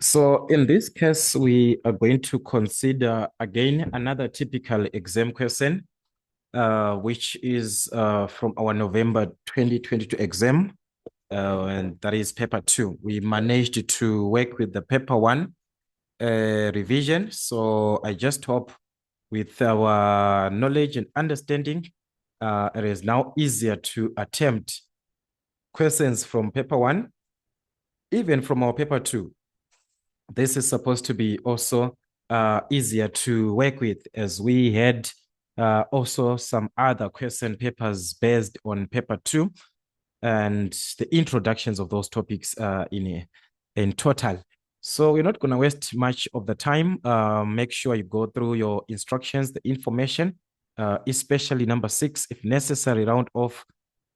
So in this case, we are going to consider again another typical exam question, which is from our November 2022 exam, and that is paper 2. We managed to work with the paper 1 revision. So I just hope with our knowledge and understanding, it is now easier to attempt questions from paper 1, even from our paper 2. This is supposed to be also easier to work with, as we had also some other question papers based on paper 2 and the introductions of those topics in total. So we're not going to waste much of the time. Make sure you go through your instructions, the information, especially number 6, if necessary, round off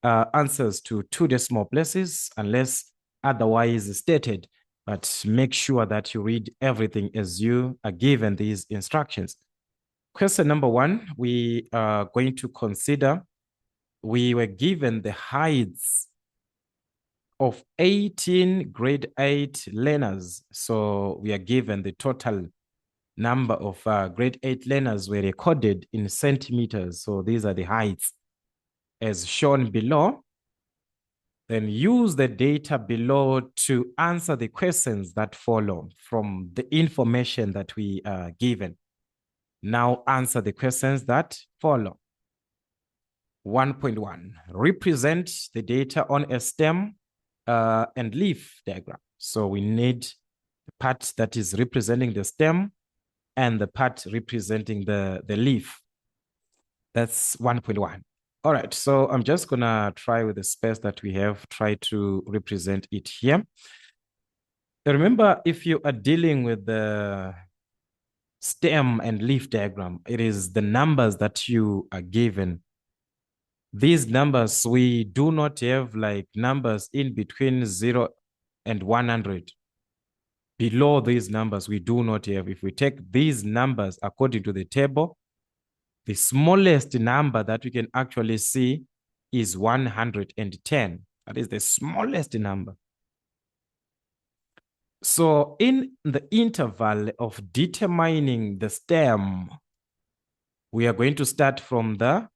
answers to 2 decimal places unless otherwise stated. But make sure that you read everything as you are given these instructions. Question number 1, we are going to consider, we were given the heights of 18 grade 8 learners. So we are given the total number of grade 8 learners were recorded in centimeters. So these are the heights as shown below. Then use the data below to answer the questions that follow from the information that we are given. Now answer the questions that follow. 1.1, represent the data on a stem and leaf diagram. So we need the part that is representing the stem and the part representing the leaf. That's 1.1. All right, so I'm just gonna try with the space that we have, try to represent it here. Remember, if you are dealing with the stem and leaf diagram, it is the numbers that you are given. These numbers, we do not have like numbers in between 0 and 100. Below these numbers, we do not have. If we take these numbers according to the table, the smallest number that we can actually see is 110. That is the smallest number. So in the interval of determining the stem, we are going to start from the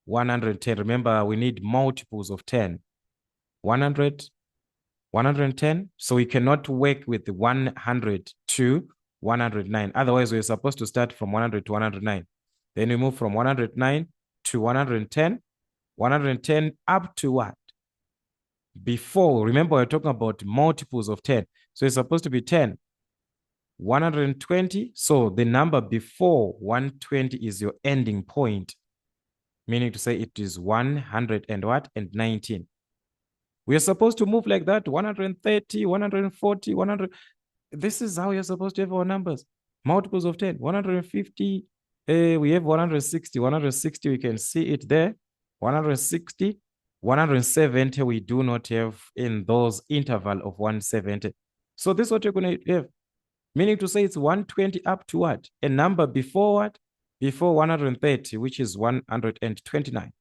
110. Remember, we need multiples of 10. 100, 110. So we cannot work with the 100 to 109. Otherwise, we're supposed to start from 100 to 109. Then we move from 109 to 110, 110 up to what? Before, remember, we're talking about multiples of 10. So it's supposed to be 10, 120. So the number before 120 is your ending point, meaning to say it is 100 and what? And 19. We are supposed to move like that, 130, 140, 100. This is how you're supposed to have our numbers. Multiples of 10, 150. We have 160, 160, we can see it there. 160, 170, we do not have in those interval of 170. So this is what you're going to have. Meaning to say it's 120 up to what? A number before what? Before 130, which is 129.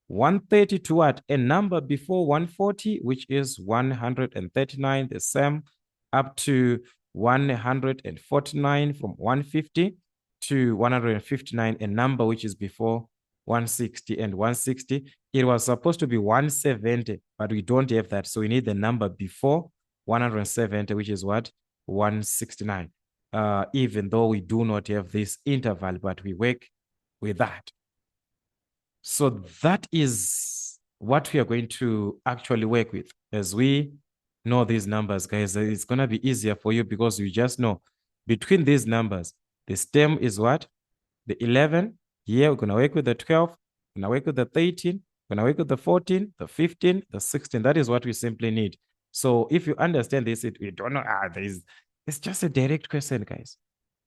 130 to what? A number before 140, which is 139, the same, up to 149 from 150 to 159, a number which is before 160 and 160. It was supposed to be 170, but we don't have that. So we need the number before 170, which is what? 169. Even though we do not have this interval, but we work with that. So that is what we are going to actually work with. As we know these numbers, guys, it's going to be easier for you because you just know between these numbers, the stem is what? The 11. Here, we're going to work with the 12. We're going to work with the 13. We're going to work with the 14, the 15, the 16. That is what we simply need. So if you understand this, we don't know, it's just a direct question, guys.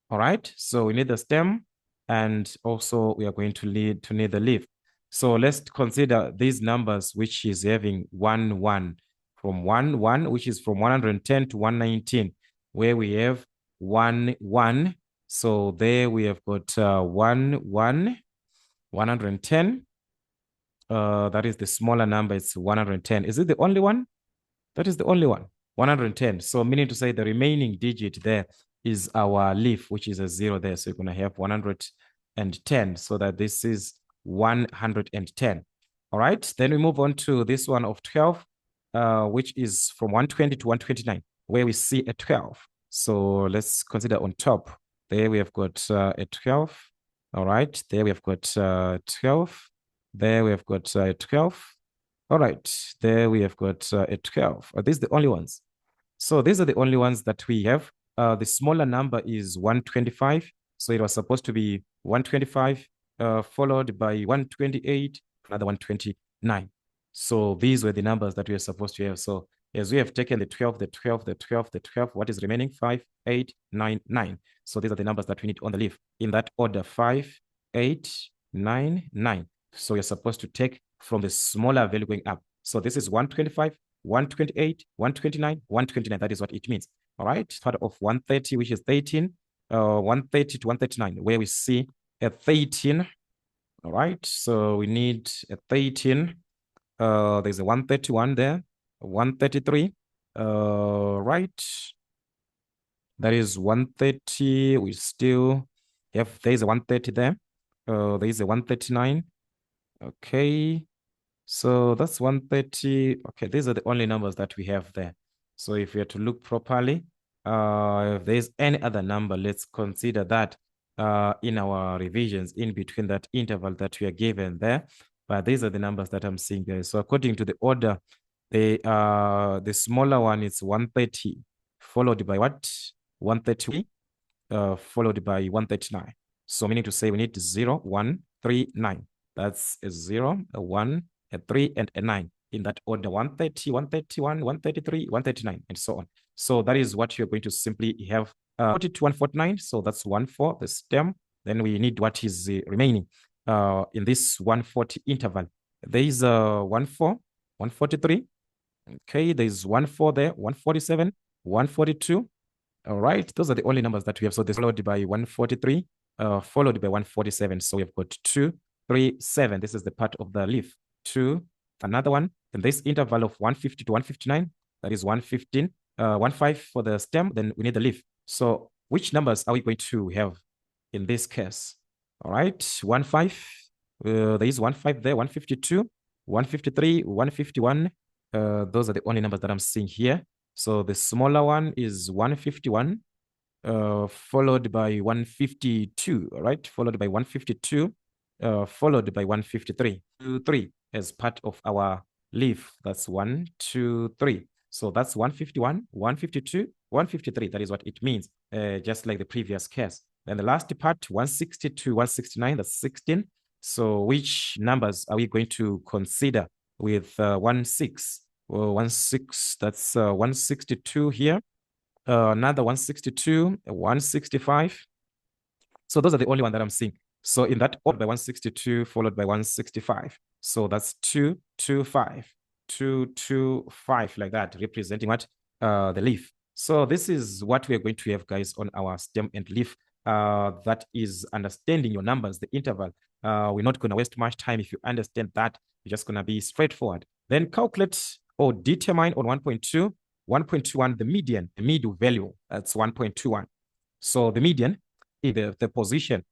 All right. So we need the stem, and also we are going to need the leaf. So let's consider these numbers, which is having 1, 1. From 1, 1, which is from 110 to 119, where we have 1, 1. So there we have got 1, 1, 110. That is the smaller number. It's 110. Is it the only one? That is the only one. 110. So meaning to say the remaining digit there is our leaf, which is a 0 there. So you're going to have 110. So that this is 110. All right. Then we move on to this one of 12, which is from 120 to 129, where we see a 12. So let's consider on top. There we have got a 12. All right. There we have got 12. There we have got 12. All right. There we have got a 12. Are these the only ones? So these are the only ones that we have. The smaller number is 125. So it was supposed to be 125, followed by 128, another 129. So these were the numbers that we are supposed to have. So as we have taken the 12, the 12, the 12, the 12, what is remaining? 5, 8, 9, 9. So these are the numbers that we need on the leaf. In that order, 5, 8, 9, 9. So you're supposed to take from the smaller value going up. So this is 125, 128, 129, 129. That is what it means. All right. Part of 130, which is 13, 130 to 139, where we see a 13. All right. So we need a 13. There's a 131 there, 133. Right. That is 130. We still have, there's a 130 there. There is a 139. Okay. So that's 130. Okay, these are the only numbers that we have there. So if we are to look properly, if there's any other number, let's consider that in our revisions in between that interval that we are given there. But these are the numbers that I'm seeing there. So according to the order, the smaller one is 130, followed by what? 130, followed by 139. So meaning to say we need 0, 1, 3, 9. That's a 0, a 1, a 3, and a 9 in that order: 130, 131, 133, 139, and so on. So that is what you're going to simply have 40 to 149. So that's 1 4, the stem. Then we need what is remaining in this 140 interval. There is 1 4, 143. Okay, there's 1 4 there, 147, 142. All right, those are the only numbers that we have. So this followed by 143, followed by 147. So we have got 2, 3, 7. This is the part of the leaf. 2, another one. In this interval of 150 to 159, that is 115, 15 for the stem. Then we need the leaf. So which numbers are we going to have in this case? All right, 15. There is 15 there, 152, 153, 151. Those are the only numbers that I'm seeing here. So the smaller one is 151, followed by 152, all right? Followed by 152, followed by 153. 2, 3 as part of our leaf. That's 1, 2, 3. So that's 151, 152, 153. That is what it means, just like the previous case. Then the last part, 160 to 169, that's 16. So which numbers are we going to consider with 1, 6? Well, 1, 6, that's 162 here. Another 162, 165. So those are the only one that I'm seeing. So in that order, by 162 followed by 165. So that's 2, 2, 5, 2, 2, 5, like that, representing what? The leaf. So this is what we are going to have, guys, on our stem and leaf. That is understanding your numbers, the interval. We're not going to waste much time. If you understand that, you're just going to be straightforward. Then calculate or determine on 1.2, 1.21, the median, the middle value. That's 1.21. So the median is the position.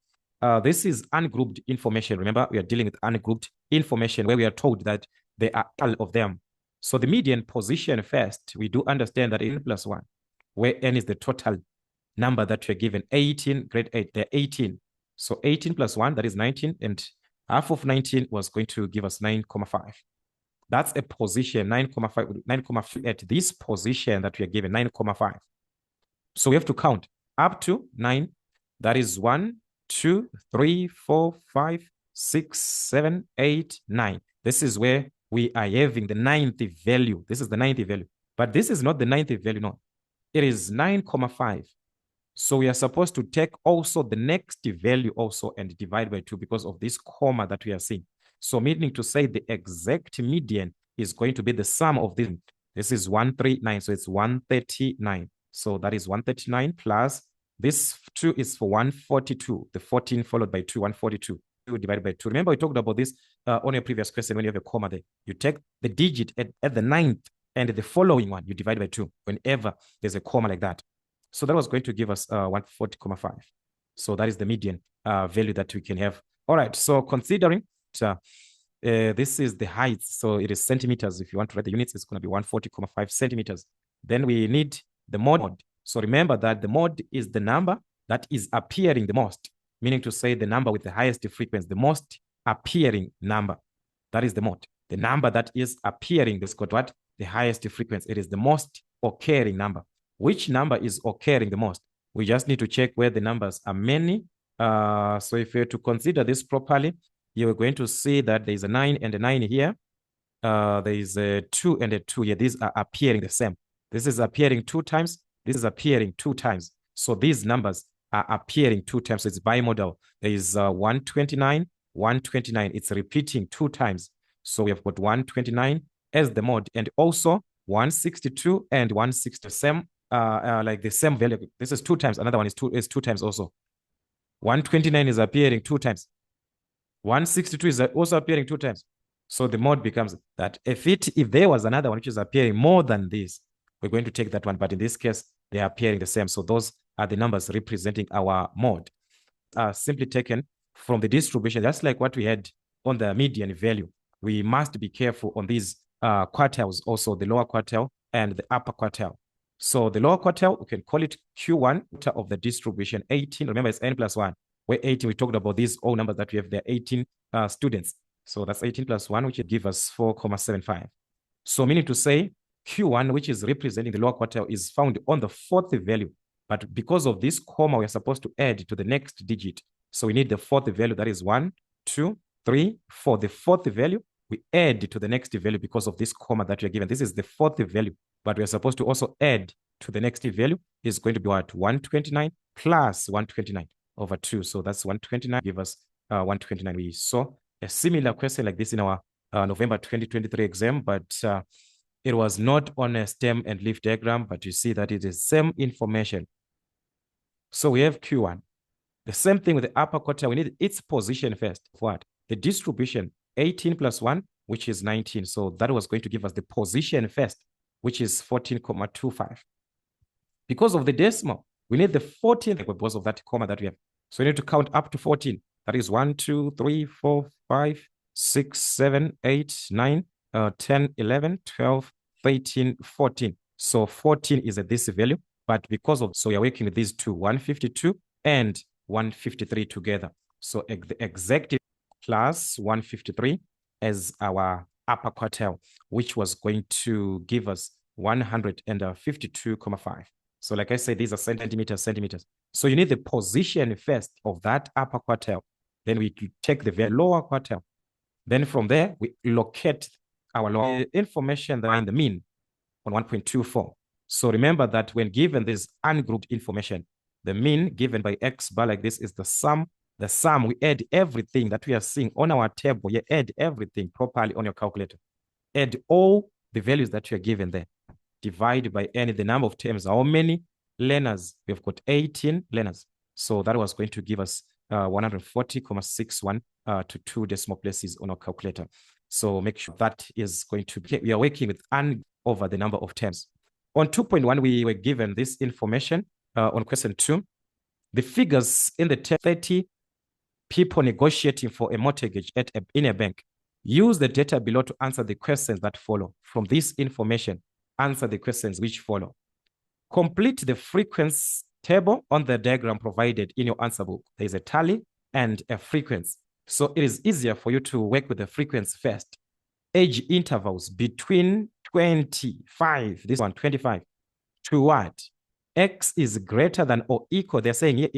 This is ungrouped information. Remember, we are dealing with ungrouped information where we are told that there are all of them. So the median position first, we do understand that n plus 1, where n is the total number that you're given. 18, grade 8, they're 18. So 18 plus 1, that is 19, and half of 19 was going to give us 9,5. That's a position, 9,5, 9,5 at this position that we are given, 9,5. So we have to count up to 9. That is 1, 2, 3, 4, 5, 6, 7, 8, 9. This is where we are having the 9th value. This is the 9th value. But this is not the 9th value, no. It is 9,5. So we are supposed to take also the next value also and divide by 2 because of this comma that we are seeing. So meaning to say the exact median is going to be the sum of this. This is 139, so it's 139. So that is 139 plus this 2 is for 142. The 14 followed by 2, 142. 2 divided by 2. Remember we talked about this on your previous question when you have a comma there. You take the digit at the 9th and the following one you divide by 2 whenever there's a comma like that. So that was going to give us 140,5. So that is the median value that we can have. All right, so considering this is the height, so it is centimeters. If you want to write the units, it's going to be 140,5 centimeters. Then we need the mode. So remember that the mode is the number that is appearing the most, meaning to say the number with the highest frequency, the most appearing number. That is the mode. The number that is appearing, this got what? The highest frequency. It is the most occurring number. Which number is occurring the most? We just need to check where the numbers are many. So if you're to consider this properly, you're going to see that there's a 9 and a 9 here. There is a 2 and a 2 here. These are appearing the same. This is appearing 2 times. This is appearing 2 times. So these numbers are appearing 2 times. So it's bimodal. There is 129, 129. It's repeating 2 times. So we have got 129 as the mode, and also 162 and 160. Same, like the same value. This is 2 times. Another one is 2 times also. 129 is appearing 2 times. 162 is also appearing 2 times. So the mode becomes that. If there was another one which is appearing more than this, we're going to take that one. But in this case, they are appearing the same. So those are the numbers representing our mode. Simply taken from the distribution, just like what we had on the median value. We must be careful on these quartiles, also the lower quartile and the upper quartile. So the lower quartile, we can call it Q1 of the distribution. 18, remember it's n plus 1. Where 18, we talked about these all numbers that we have there, 18 students. So that's 18 plus 1, which would give us 4,75. So meaning to say, Q1, which is representing the lower quartile, is found on the 4th value. But because of this comma, we're supposed to add to the next digit. So we need the 4th value, that is 1, 2, 3, 4. The 4th value, we add to the next value because of this comma that we're given. This is the 4th value, but we're supposed to also add to the next value. Is going to be what? 129 plus 129 over 2. So that's 129, give us 129. We saw a similar question like this in our November 2023 exam, but it was not on a stem and leaf diagram, but you see that it is same information. So we have Q1. The same thing with the upper quartile. We need its position first. What? The distribution, 18 plus 1, which is 19. So that was going to give us the position first, which is 14,25. Because of the decimal, we need the 14th because of that comma that we have. So we need to count up to 14. That is 1, 2, 3, 4, 5, 6, 7, 8, 9, 10, 11, 12, 13, 14. So 14 is at this value, but because of, so we are working with these two, 152 and 153 together. So the exact plus 153 as our upper quartile, which was going to give us 152,5. So like I said, these are centimeters. So you need the position first of that upper quartile. Then we take the lower quartile. Then from there, we locate our lower information that are in the mean on 1.24. So remember that when given this ungrouped information, the mean given by X bar like this is the sum. The sum, we add everything that we are seeing on our table. You add everything properly on your calculator. Add all the values that you are given there. Divide by n, the number of terms. How many learners? We've got 18 learners. So that was going to give us 140,61 to 2 decimal places on our calculator. So make sure that is going to be, we are working with n over the number of terms. On 2.1, we were given this information on question 2. The figures in the 30 people negotiating for a mortgage in a bank. Use the data below to answer the questions that follow. From this information, answer the questions which follow. Complete the frequency table on the diagram provided in your answer book. There is a tally and a frequency. So it is easier for you to work with the frequency first. Age intervals between 25, this one, 25, to what? X is greater than or equal. They're saying here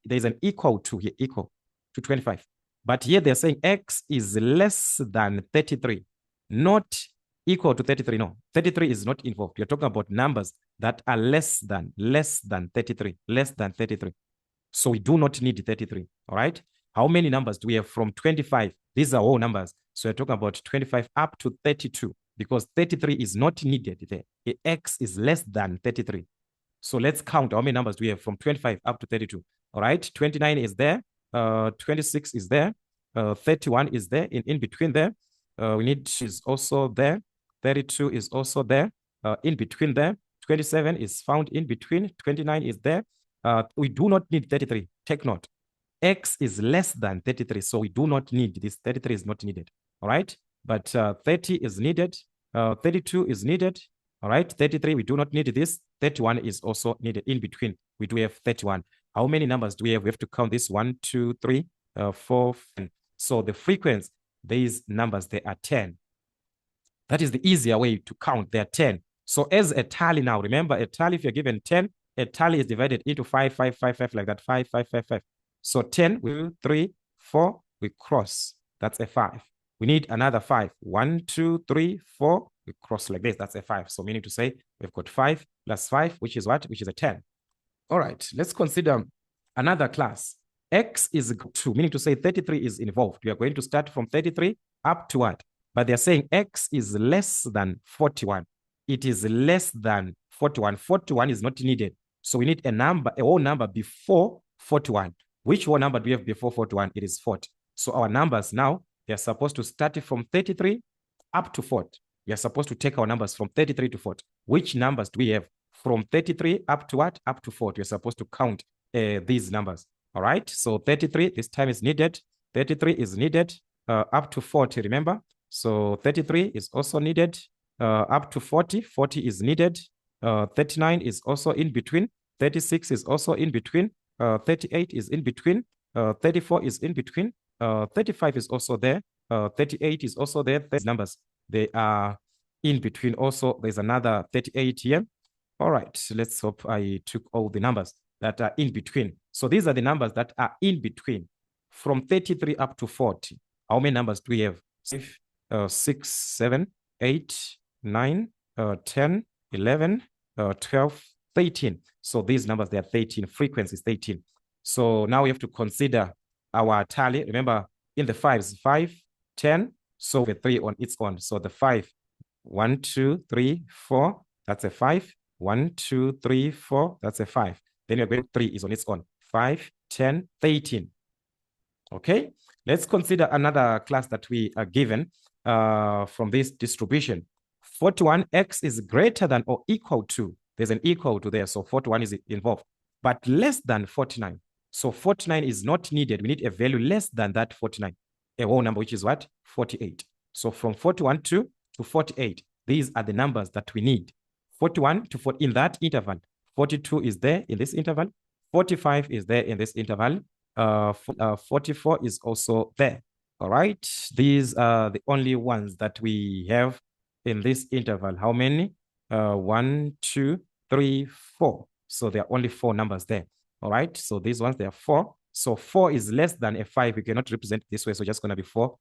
there's an equal to here, equal to 25. But here they're saying X is less than 33, not equal to 33. No, 33 is not involved. You're talking about numbers that are less than 33, less than 33. So we do not need 33, all right? How many numbers do we have from 25? These are all numbers. So we're talking about 25 up to 32 because 33 is not needed there. X is less than 33. So let's count how many numbers do we have from 25 up to 32. All right, 29 is there, 26 is there, 31 is there, in between there. We need is also there, 32 is also there, in between there. 27 is found in between. 29 is there. We do not need 33. Take note. X is less than 33, so we do not need this. 33 is not needed. All right. But 30 is needed. 32 is needed. All right. 33, we do not need this. 31 is also needed. In between, we do have 31. How many numbers do we have? We have to count this 1, 2, 3, 4, 5. So the frequency, these numbers, they are 10. That is the easier way to count. They are 10. So as a tally now, remember a tally, if you're given 10, a tally is divided into 5, 5, 5, 5, like that, 5, 5, 5, 5. So 10, 2, 3, 4, we cross. That's a 5. We need another 5. 1, 2, 3, 4, we cross like this. That's a 5. So meaning to say we've got 5 plus 5, which is what? Which is a 10. All right, let's consider another class. X is 2, meaning to say 33 is involved. We are going to start from 33 up to what? But they're saying X is less than 41. It is less than 41. 41 is not needed. So we need a number, a whole number before 41. Which whole number do we have before 41? It is 40. So our numbers now, they are supposed to start from 33 up to 40. We are supposed to take our numbers from 33 to 40. Which numbers do we have? From 33 up to what? Up to 40. We're supposed to count these numbers. All right. So 33, this time is needed. 33 is needed up to 40, remember? So 33 is also needed up to 40. 40 is needed. 39 is also in between. 36 is also in between. 38 is in between. 34 is in between. 35 is also there. 38 is also there. These numbers, they are in between also. There's another 38 here. All right, let's hope I took all the numbers that are in between. So these are the numbers that are in between from 33 up to 40. How many numbers do we have? 6, 7, 8, 9, 10, 11, 12, 13. So these numbers, they are 13. Frequency is 13. So now we have to consider our tally. Remember, in the 5s, 5, 10. So the 3 on its own. So the 5, 1, 2, 3, 4. That's a 5. 1, 2, 3, 4. That's a 5. Then you're going 3 is on its own. 5, 10, 13. Okay. Let's consider another class that we are given from this distribution. 41, X is greater than or equal to. There's an equal to there. So 41 is involved. But less than 49. So 49 is not needed. We need a value less than that 49. A whole number, which is what? 48. So from 41 to 48. These are the numbers that we need. 41 to 40 in that interval. 42 is there in this interval. 45 is there in this interval. 44 is also there. All right. These are the only ones that we have in this interval. How many? 1, 2, 3, 4. So there are only 4 numbers there. All right. So these ones, there are 4. So 4 is less than a 5. We cannot represent it this way. So just going to be 4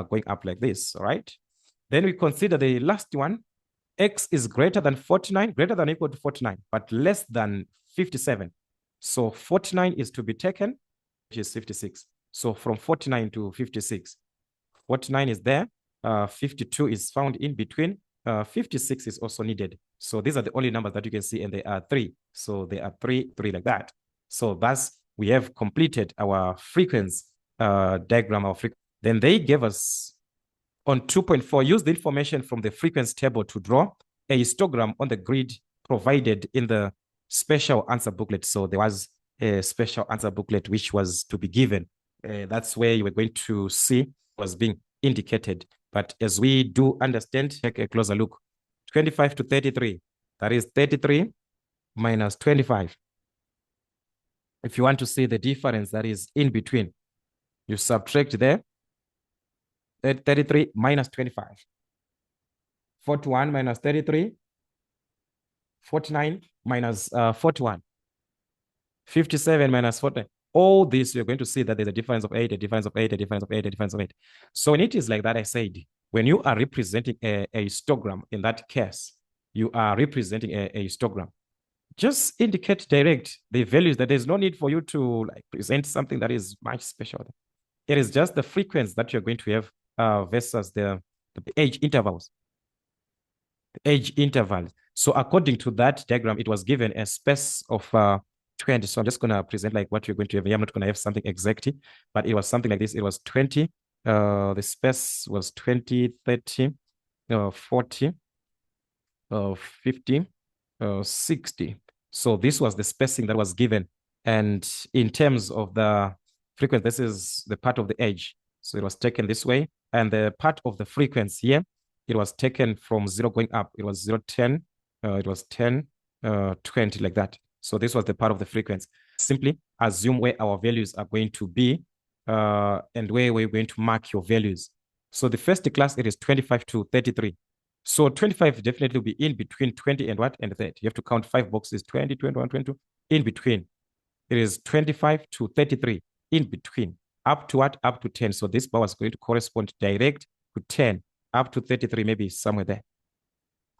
going up like this. All right. Then we consider the last one. X is greater than 49, greater than or equal to 49, but less than 57. So 49 is to be taken, which is 56. So from 49 to 56, 49 is there. 52 is found in between. 56 is also needed. So these are the only numbers that you can see, and they are 3. So they are 3, 3 like that. So thus, we have completed our frequency diagram. Then they gave us on 2.4, use the information from the frequency table to draw a histogram on the grid provided in the special answer booklet. So there was a special answer booklet which was to be given. That's where you were going to see was being indicated. But as we do understand, take a closer look. 25 to 33, that is 33 minus 25. If you want to see the difference that is in between, you subtract there. 33 minus 25. 41 minus 33. 49 minus 41. 57 minus 40. All this, you're going to see that there's a difference of 8, a difference of 8, a difference of 8, a difference of 8. So when it is like that, I said, when you are representing a histogram, in that case, you are representing a histogram. Just indicate direct the values, that there's no need for you to like present something that is much special. It is just the frequency that you're going to have versus the age intervals. The age intervals. So according to that diagram, it was given a space of 20. So I'm just going to present like what you're going to have. I'm not going to have something exactly, but it was something like this. It was 20. The space was 20, 30, 40. 50, 60. So this was the spacing that was given. And in terms of the frequency, this is the part of the edge. So it was taken this way. And the part of the frequency here, it was taken from 0 going up. It was 0, 10, it was 10, 20, like that. So this was the part of the frequency. Simply assume where our values are going to be and where we're going to mark your values. So the first class, it is 25 to 33. So 25 definitely will be in between 20 and what? And 30. You have to count 5 boxes, 20, 21, 22, in between. It is 25 to 33, in between. Up to what? Up to 10. So this bar is going to correspond direct to 10, up to 33, maybe somewhere there.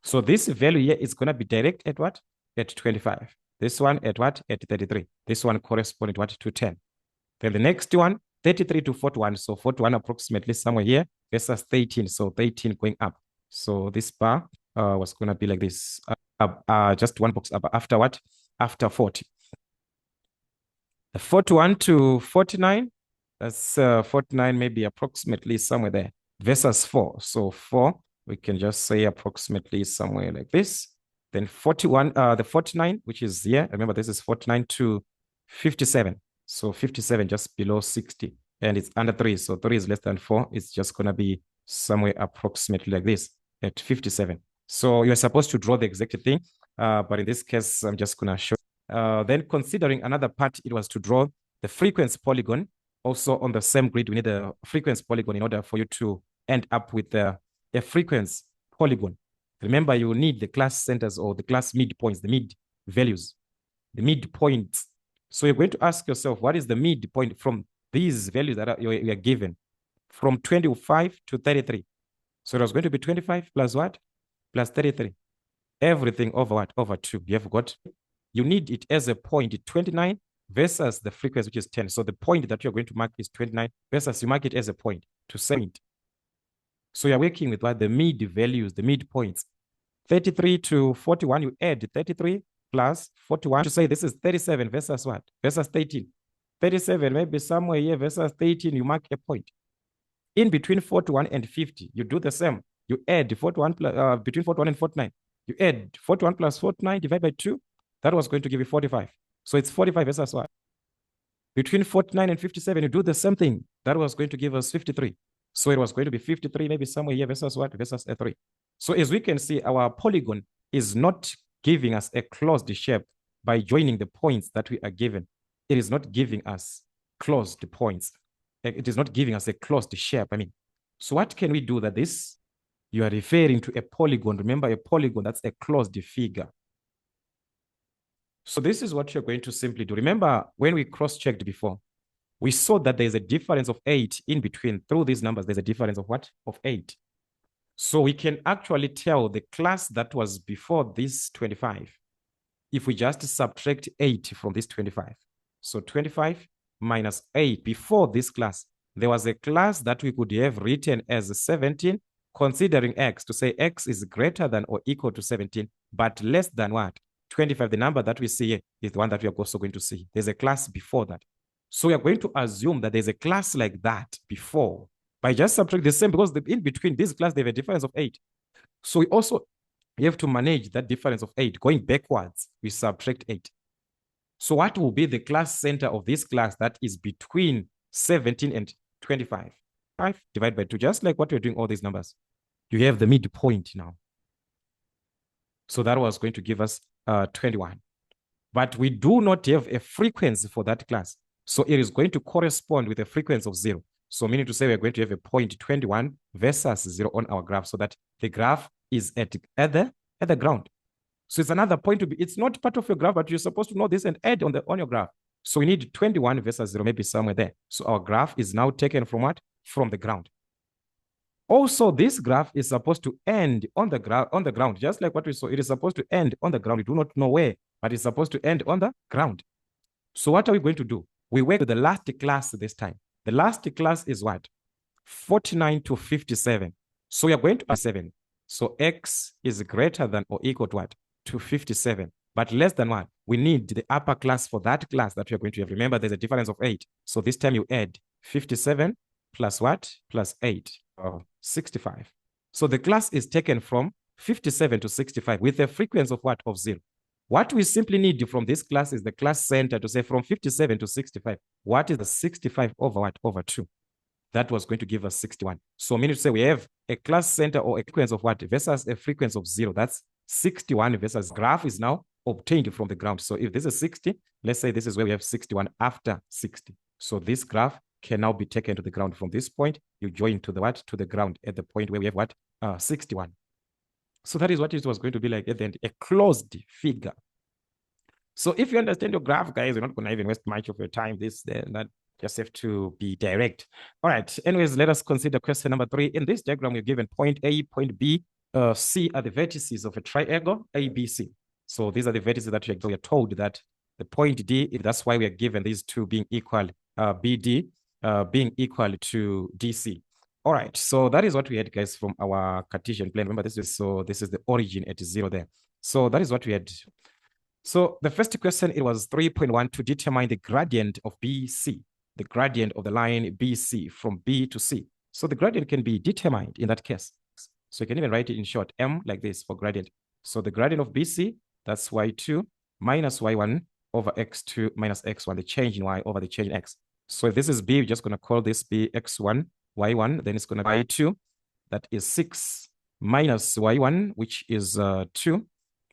So this value here is going to be direct at what? At 25. This one at what? At 33. This one corresponds what? To 10. Then the next one, 33 to 41. So 41 approximately somewhere here versus 13. So 13 going up. So this bar was going to be like this. Just one box up. After what? After 40. 41 to 49. That's 49 maybe approximately somewhere there. Versus 4. So 4, we can just say approximately somewhere like this. Then 41, the 49, which is here. Remember, this is 49 to 57. So 57 just below 60. And it's under 3. So 3 is less than 4. It's just going to be somewhere approximately like this at 57. So you're supposed to draw the exact thing. But in this case, I'm just going to show. Then considering another part, it was to draw the frequency polygon. Also on the same grid, we need a frequency polygon in order for you to end up with a frequency polygon. Remember, you need the class centers or the class midpoints, the mid values, the midpoints. So you're going to ask yourself, what is the midpoint from these values that you are given? From 25 to 33. So it was going to be 25 plus what? Plus 33. Everything over what? Over 2. You have got, you need it as a point, 29 versus the frequency, which is 10. So the point that you're going to mark is 29 versus you mark it as a point to say it. So you're working with what? The mid values, the midpoints. 33 to 41, you add 33 plus 41 to say this is 37 versus what? Versus 13. 37 maybe somewhere here versus 13, you mark a point. In between 41 and 50, you do the same. You add 41 plus, between 41 and 49. You add 41 plus 49 divided by 2. That was going to give you 45. So it's 45 versus what? Between 49 and 57, you do the same thing. That was going to give us 53. So it was going to be 53, maybe somewhere here versus what? Versus a 3. So as we can see, our polygon is not giving us a closed shape by joining the points that we are given. It is not giving us closed points. It is not giving us a closed shape. I mean, so what can we do that this? You are referring to a polygon. Remember, a polygon, that's a closed figure. So this is what you're going to simply do. Remember, when we cross-checked before, we saw that there's a difference of 8 in between. Through these numbers, there's a difference of what? Of 8. So we can actually tell the class that was before this 25 if we just subtract 8 from this 25. So 25 minus 8. Before this class, there was a class that we could have written as 17, considering x, to say x is greater than or equal to 17, but less than what? 25. The number that we see here is the one that we are also going to see. There's a class before that. So we are going to assume that there's a class like that before by just subtract the same, because in between this class, they have a difference of 8. So we have to manage that difference of 8. Going backwards, we subtract 8. So what will be the class center of this class that is between 17 and 25? 5 divided by 2, just like what we're doing all these numbers. You have the midpoint now. So that was going to give us 21. But we do not have a frequency for that class. So it is going to correspond with a frequency of 0. So meaning to say we're going to have a point 21 versus 0 on our graph, so that the graph is at the ground. So it's another point to be, it's not part of your graph, but you're supposed to know this and add on your graph. So we need 21 versus 0, maybe somewhere there. So our graph is now taken from what? From the ground. Also, this graph is supposed to end on the ground, just like what we saw. It is supposed to end on the ground. We do not know where, but it's supposed to end on the ground. So what are we going to do? We work with the last class this time. The last class is what? 49 to 57. So we are going to 7. So x is greater than or equal to what? To 57. But less than what? We need the upper class for that class that we are going to have. Remember, there's a difference of 8. So this time you add 57 plus what? Plus 8. 65. So the class is taken from 57 to 65 with a frequency of what? Of 0. What we simply need from this class is the class center to say from 57 to 65. What is the 65 over what? Over 2. That was going to give us 61. So meaning to say we have a class center or a frequency of what? Versus a frequency of 0. That's 61 versus graph is now obtained from the ground. So if this is 60, let's say this is where we have 61 after 60. So this graph can now be taken to the ground. From this point, you join to the what? To the ground at the point where we have what? 61. So that is what it was going to be like at the end, a closed figure. So if you understand your graph, guys, you're not going to even waste much of your time. This, then, that. Just have to be direct. All right. Anyways, let us consider question number 3. In this diagram, we're given point A, point B, C are the vertices of a triangle, ABC. So these are the vertices that we are told that the point D, that's why we are given these two being equal, BD being equal to DC. All right. So that is what we had, guys, from our Cartesian plane. Remember, this is the origin at 0 there. So that is what we had. So the first question, it was 3.1 to determine the gradient of BC. The gradient of the line BC from B to C. So the gradient can be determined in that case. So you can even write it in short, M like this for gradient. So the gradient of BC, that's y2 minus y1 over x2 minus x1, the change in y over the change in x. So if this is B, we're just going to call this B x1, y1, then it's going to be y2, that is 6 minus y1, which is 2,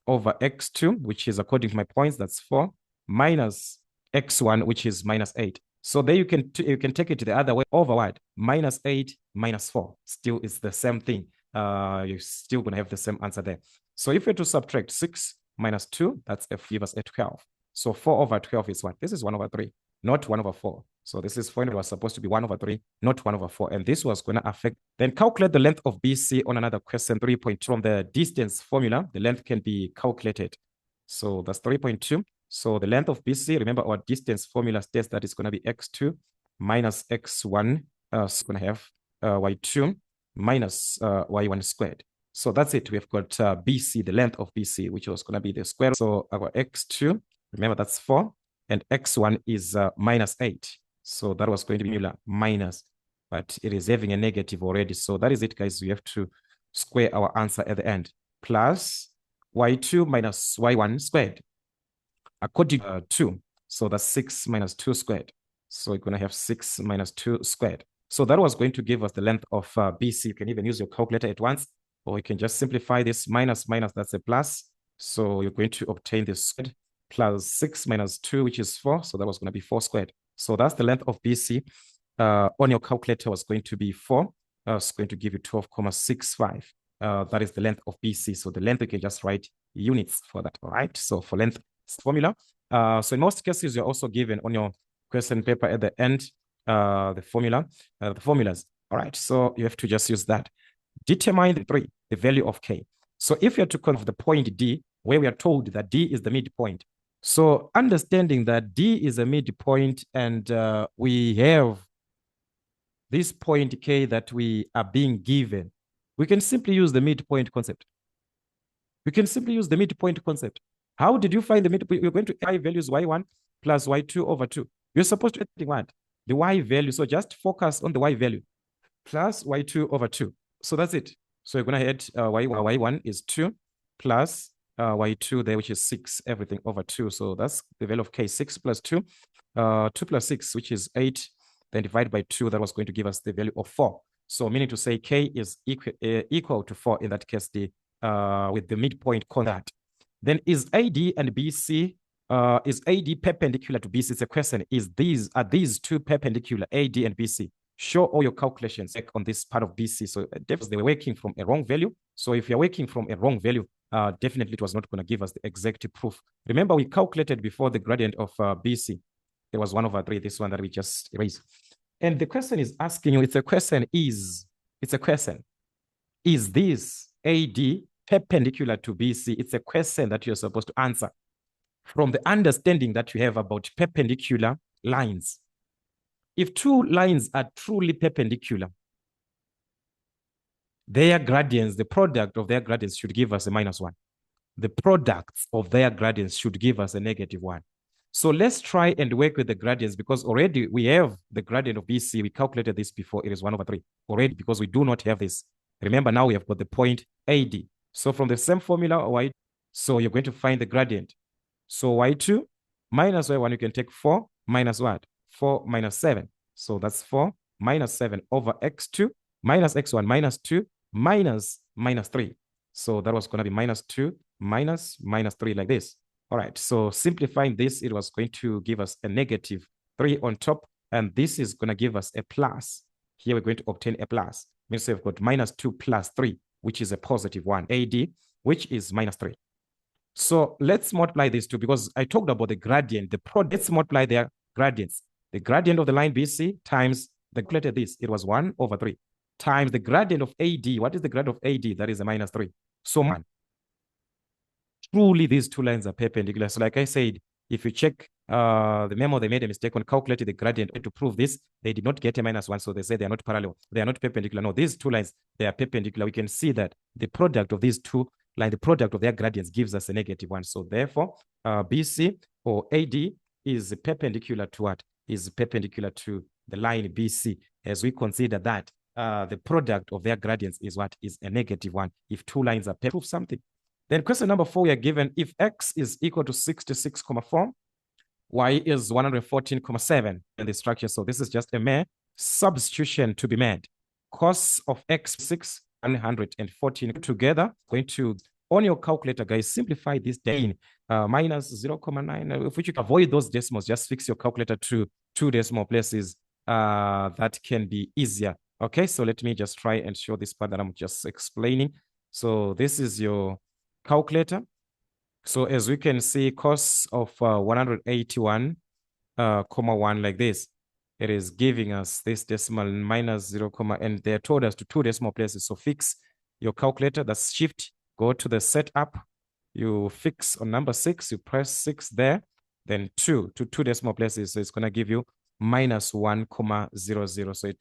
over x2, which is, according to my points, that's 4, minus x1, which is minus 8. So there you can take it the other way, over what? Minus 8 minus 4. Still, it's the same thing. You're still going to have the same answer there. So if you're to subtract 6 minus 2, that's give us a 12. So 4 over 12 is what? This is 1 over 3, not 1 over 4. So this is point was supposed to be 1 over 3, not 1 over 4. And this was going to affect. Then calculate the length of BC on another question, 3.2. From the distance formula, the length can be calculated. So that's 3.2. So the length of BC, remember our distance formula states that it's going to be x2 minus x1. So we're going to have y2 minus y1 squared. So that's it. We've got BC, the length of BC, which was going to be the square. So our x2, remember that's 4, and x1 is minus 8. So that was going to be minus, but it is having a negative already. So that is it, guys. We have to square our answer at the end. Plus y2 minus y1 squared. According to 2, so that's 6 minus 2 squared. So we're going to have 6 minus 2 squared. So that was going to give us the length of BC. You can even use your calculator at once, or you can just simplify this. Minus, that's a plus. So you're going to obtain this squared plus 6 minus 2, which is 4. So that was going to be 4 squared. So that's the length of BC. On your calculator was going to be 4. It's going to give you 12.65. That is the length of BC. So the length, you can just write units for that. All right. So for length formula. So in most cases, you're also given on your question paper at the end, the formulas. All right. So you have to just use that. Determine the value of K. So if you're to consider the point D, where we are told that D is the midpoint. So understanding that D is a midpoint and we have this point K that we are being given, we can simply use the midpoint concept. How did you find the midpoint? You're going to I values y1 plus y2 over 2. You're supposed to add what? The y value. So just focus on the y value plus y2 over 2. So that's it. So you're going to add y1 is 2 plus y2 there, which is 6, everything over 2. So that's the value of K. 6 plus 2. 2 plus 6, which is 8. Then divide by 2. That was going to give us the value of 4. So meaning to say K is equal to 4 in that case, with the midpoint concept. Then is AD and BC, is AD perpendicular to BC? It's a question. Are these two perpendicular, AD and BC? Show all your calculations on this part of BC. So they were working from a wrong value. So if you're working from a wrong value, definitely it was not going to give us the exact proof. Remember, we calculated before the gradient of BC. There was 1 over 3, this one that we just erased. And the question is asking you, it's a question, is this AD perpendicular to BC? It's a question that you're supposed to answer from the understanding that you have about perpendicular lines. If two lines are truly perpendicular, their gradients, the product of their gradients should give us a -1. The products of their gradients should give us a -1. So let's try and work with the gradients, because already we have the gradient of BC. We calculated this before. It is 1 over 3 already, because we do not have this. Remember, now we have got the point AD. So from the same formula, y, so you're going to find the gradient. So y2 minus y1, you can take 4 minus what? 4 minus 7. So that's 4 minus 7 over x2 minus x1 minus 2 minus minus 3. So that was going to be minus 2 minus minus 3 like this. All right, so simplifying this, it was going to give us a negative 3 on top, and this is going to give us a plus. Here we're going to obtain a plus. Means we've got minus 2 plus 3, which is a positive 1, AD, which is minus 3. So let's multiply these two, because I talked about the gradient, the product. Let's multiply their gradients. The gradient of the line BC times the calculated this, it was 1 over 3, times the gradient of AD. What is the gradient of AD? That is a minus 3. So truly these two lines are perpendicular. So like I said, if you check the memo, they made a mistake when calculating the gradient. To prove this, they did not get a minus 1, so they say they are not parallel. They are not perpendicular. No, these two lines, they are perpendicular. We can see that the product of these two lines, the product of their gradients gives us a negative 1. So therefore, BC or AD is perpendicular to what? Is perpendicular to the line BC, as we consider that the product of their gradients is what? Is a negative 1. If two lines are perpendicular, prove something. Then question number 4, we are given if x is equal to 66,4, y is 114,7 in the structure. So this is just a mere substitution to be made. Cos of x 114 together. Going to, on your calculator, guys, simplify this down. Minus 0,9. If you can avoid those decimals, just fix your calculator to 2 decimal places. That can be easier. Okay, so let me just try and show this part that I'm just explaining. So this is your calculator. So as we can see, cos of 181, 1 like this, it is giving us this decimal minus 0, and they told us to 2 decimal places. So fix your calculator, that's shift, go to the setup, you fix on number 6, you press 6 there, then 2 to 2 decimal places. So it's going to give you minus 1,00. So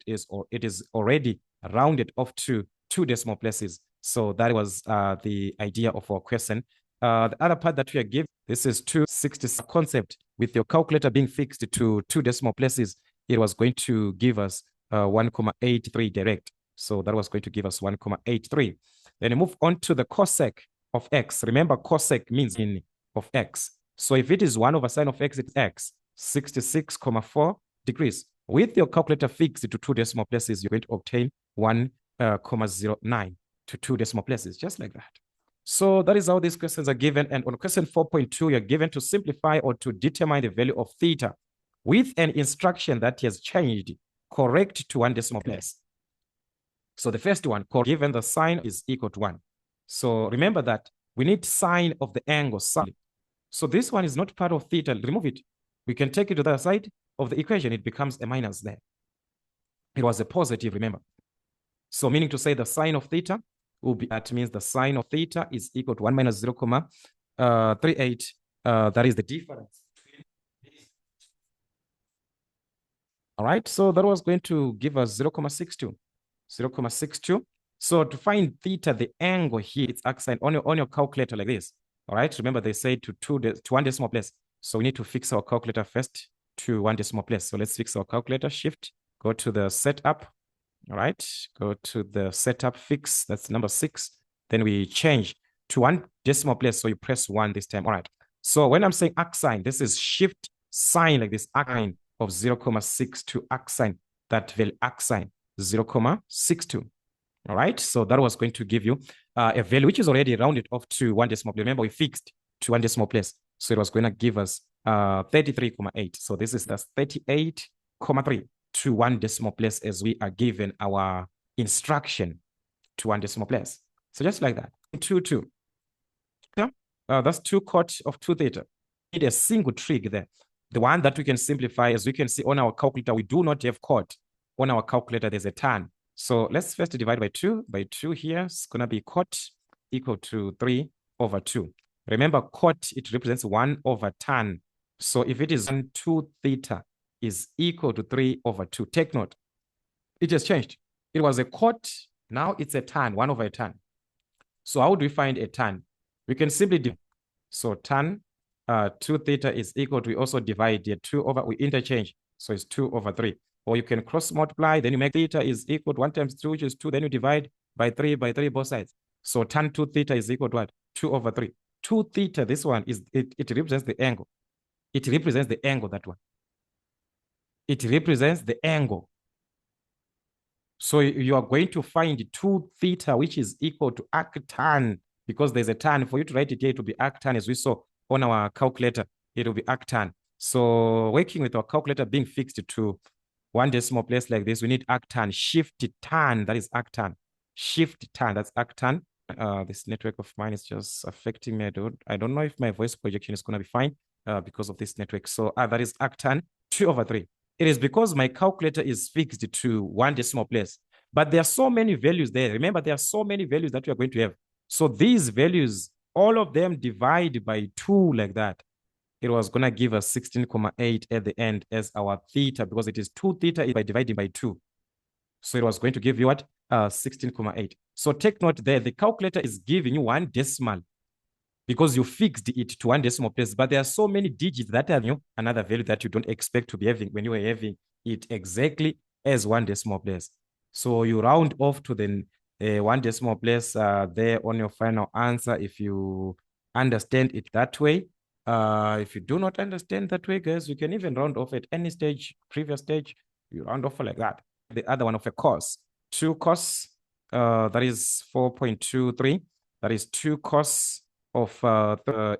it is already rounded off to 2 decimal places. So that was the idea of our question. The other part that we are given, this is 260 concept. With your calculator being fixed to 2 decimal places, it was going to give us 1,83 direct. So that was going to give us 1,83. Then you move on to the cosec of x. Remember, cosec means in of x. So if it is 1 over sine of x, it's x, 66,4 degrees. With your calculator fixed to 2 decimal places, you're going to obtain 1,09 to 2 decimal places, just like that. So that is how these questions are given. And on question 4.2, you're given to simplify or to determine the value of theta with an instruction that has changed correct to 1 decimal place. So the first one, given the sine is equal to 1. So remember that we need sine of the angle sine. So this one is not part of theta. Remove it. We can take it to the other side of the equation. It becomes a minus there. It was a positive, remember. So meaning to say the sine of theta will be, that means the sine of theta is equal to 1 minus 0,38. That is the difference. All right, so that was going to give us 0,62. 0,62. So to find theta, the angle here, it's assigned on your calculator like this. All right, remember they say to 1 decimal place. So we need to fix our calculator first to 1 decimal place. So let's fix our calculator, shift, go to the setup. All right, go to the setup, fix, that's number 6. Then we change to 1 decimal place. So you press 1 this time. All right. So when I'm saying arcsine, this is shift sign like this, arcsine of 0,62 arcsine, that value arcsine 0,62. All right. So that was going to give you a value which is already rounded off to 1 decimal place. Remember, we fixed to 1 decimal place. So it was going to give us 33,8. So this is the 38,3 to 1 decimal place as we are given our instruction to 1 decimal place. So just like that. 2, 2. That's 2 cot of 2 theta. Need a single trig there. The one that we can simplify, as we can see on our calculator, we do not have cot. On our calculator, there's a tan. So let's first divide by 2. By 2 here, it's going to be cot equal to 3 over 2. Remember, cot, it represents 1 over tan. So if it is 2 theta is equal to 3 over 2. Take note. It has changed. It was a cot. Now it's a tan, 1 over a tan. So how do we find a tan? We can simply divide. So tan 2 theta is equal to, we also divide the 2 over, we interchange. So it's 2 over 3. Or you can cross multiply, then you make theta is equal to 1 times 2, which is 2. Then you divide by 3 both sides. So tan 2 theta is equal to what? 2 over 3. 2 theta, this one, it represents the angle. It represents the angle, that one. It represents the angle. So you are going to find 2 theta, which is equal to arctan, because there's a tan. For you to write it here, it will be arctan, as we saw on our calculator. It will be arctan. So working with our calculator being fixed to one decimal place like this, we need arctan. Shift tan, that is arctan. Shift tan, that's arctan. This network of mine is just affecting me. I don't know if my voice projection is going to be fine because of this network. So that is arctan 2 over 3. It is because my calculator is fixed to one decimal place. But there are so many values there. Remember, there are so many values that we are going to have. So these values, all of them divide by 2 like that. It was going to give us 16,8 at the end as our theta, because it is 2 theta by dividing by 2. So it was going to give you what? 16,8. So take note there, the calculator is giving you one decimal because you fixed it to one decimal place. But there are so many digits that have another value that you don't expect to be having when you are having it exactly as one decimal place. So you round off to the one decimal place there on your final answer if you understand it that way. If you do not understand that way, guys, you can even round off at any stage, previous stage, you round off like that. The other one of a cos, 2 cos, that is 4.23. That is 2 cos of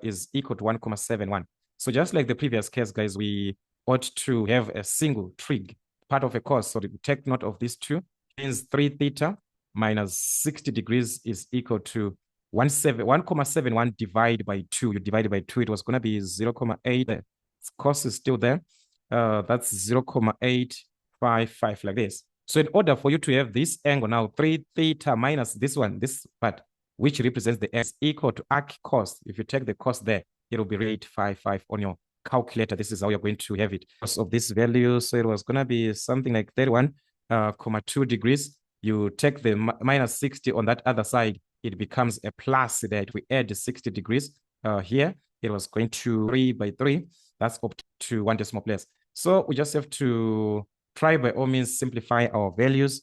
is equal to 1,71. So just like the previous case, guys, we ought to have a single trig, part of a cos. So take note of these two. Means 3 theta minus 60 degrees is equal to 1,71 divided by 2. You divide by 2, it was going to be 0,8. Cos is still there. That's 0,855 like this. So in order for you to have this angle now, 3 theta minus this one, this part, which represents the x, equal to arc cos. If you take the cos there, it will be 855 on your calculator. This is how you're going to have it. Because of this value, so it was going to be something like 31,2 degrees. You take the minus 60 on that other side, it becomes a plus there. We add 60 degrees here. It was going to 3 by 3. That's up to one decimal place. So we just have to try by all means simplify our values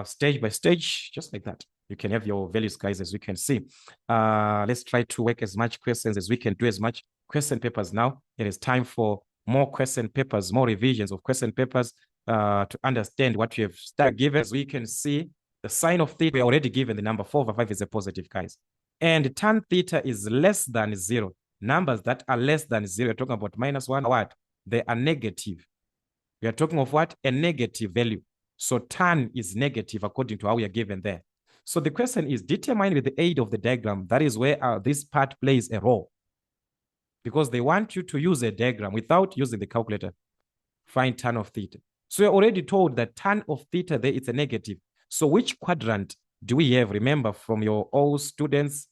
stage by stage, just like that. You can have your values, guys, as we can see. Let's try to work as much questions as we can, do as much question papers now. It is time for more question papers, more revisions of question papers to understand what you have started given. As we can see, the sign of theta, we are already given the number 4 over 5 is a positive, guys. And tan theta is less than 0. Numbers that are less than 0, we're talking about -1, what? They are negative. We are talking of what? A negative value. So tan is negative according to how we are given there. So the question is, determine with the aid of the diagram. That is where this part plays a role. Because they want you to use a diagram without using the calculator. Find tan of theta. So you're already told that tan of theta there is a negative. So which quadrant do we have? Remember, from your old students,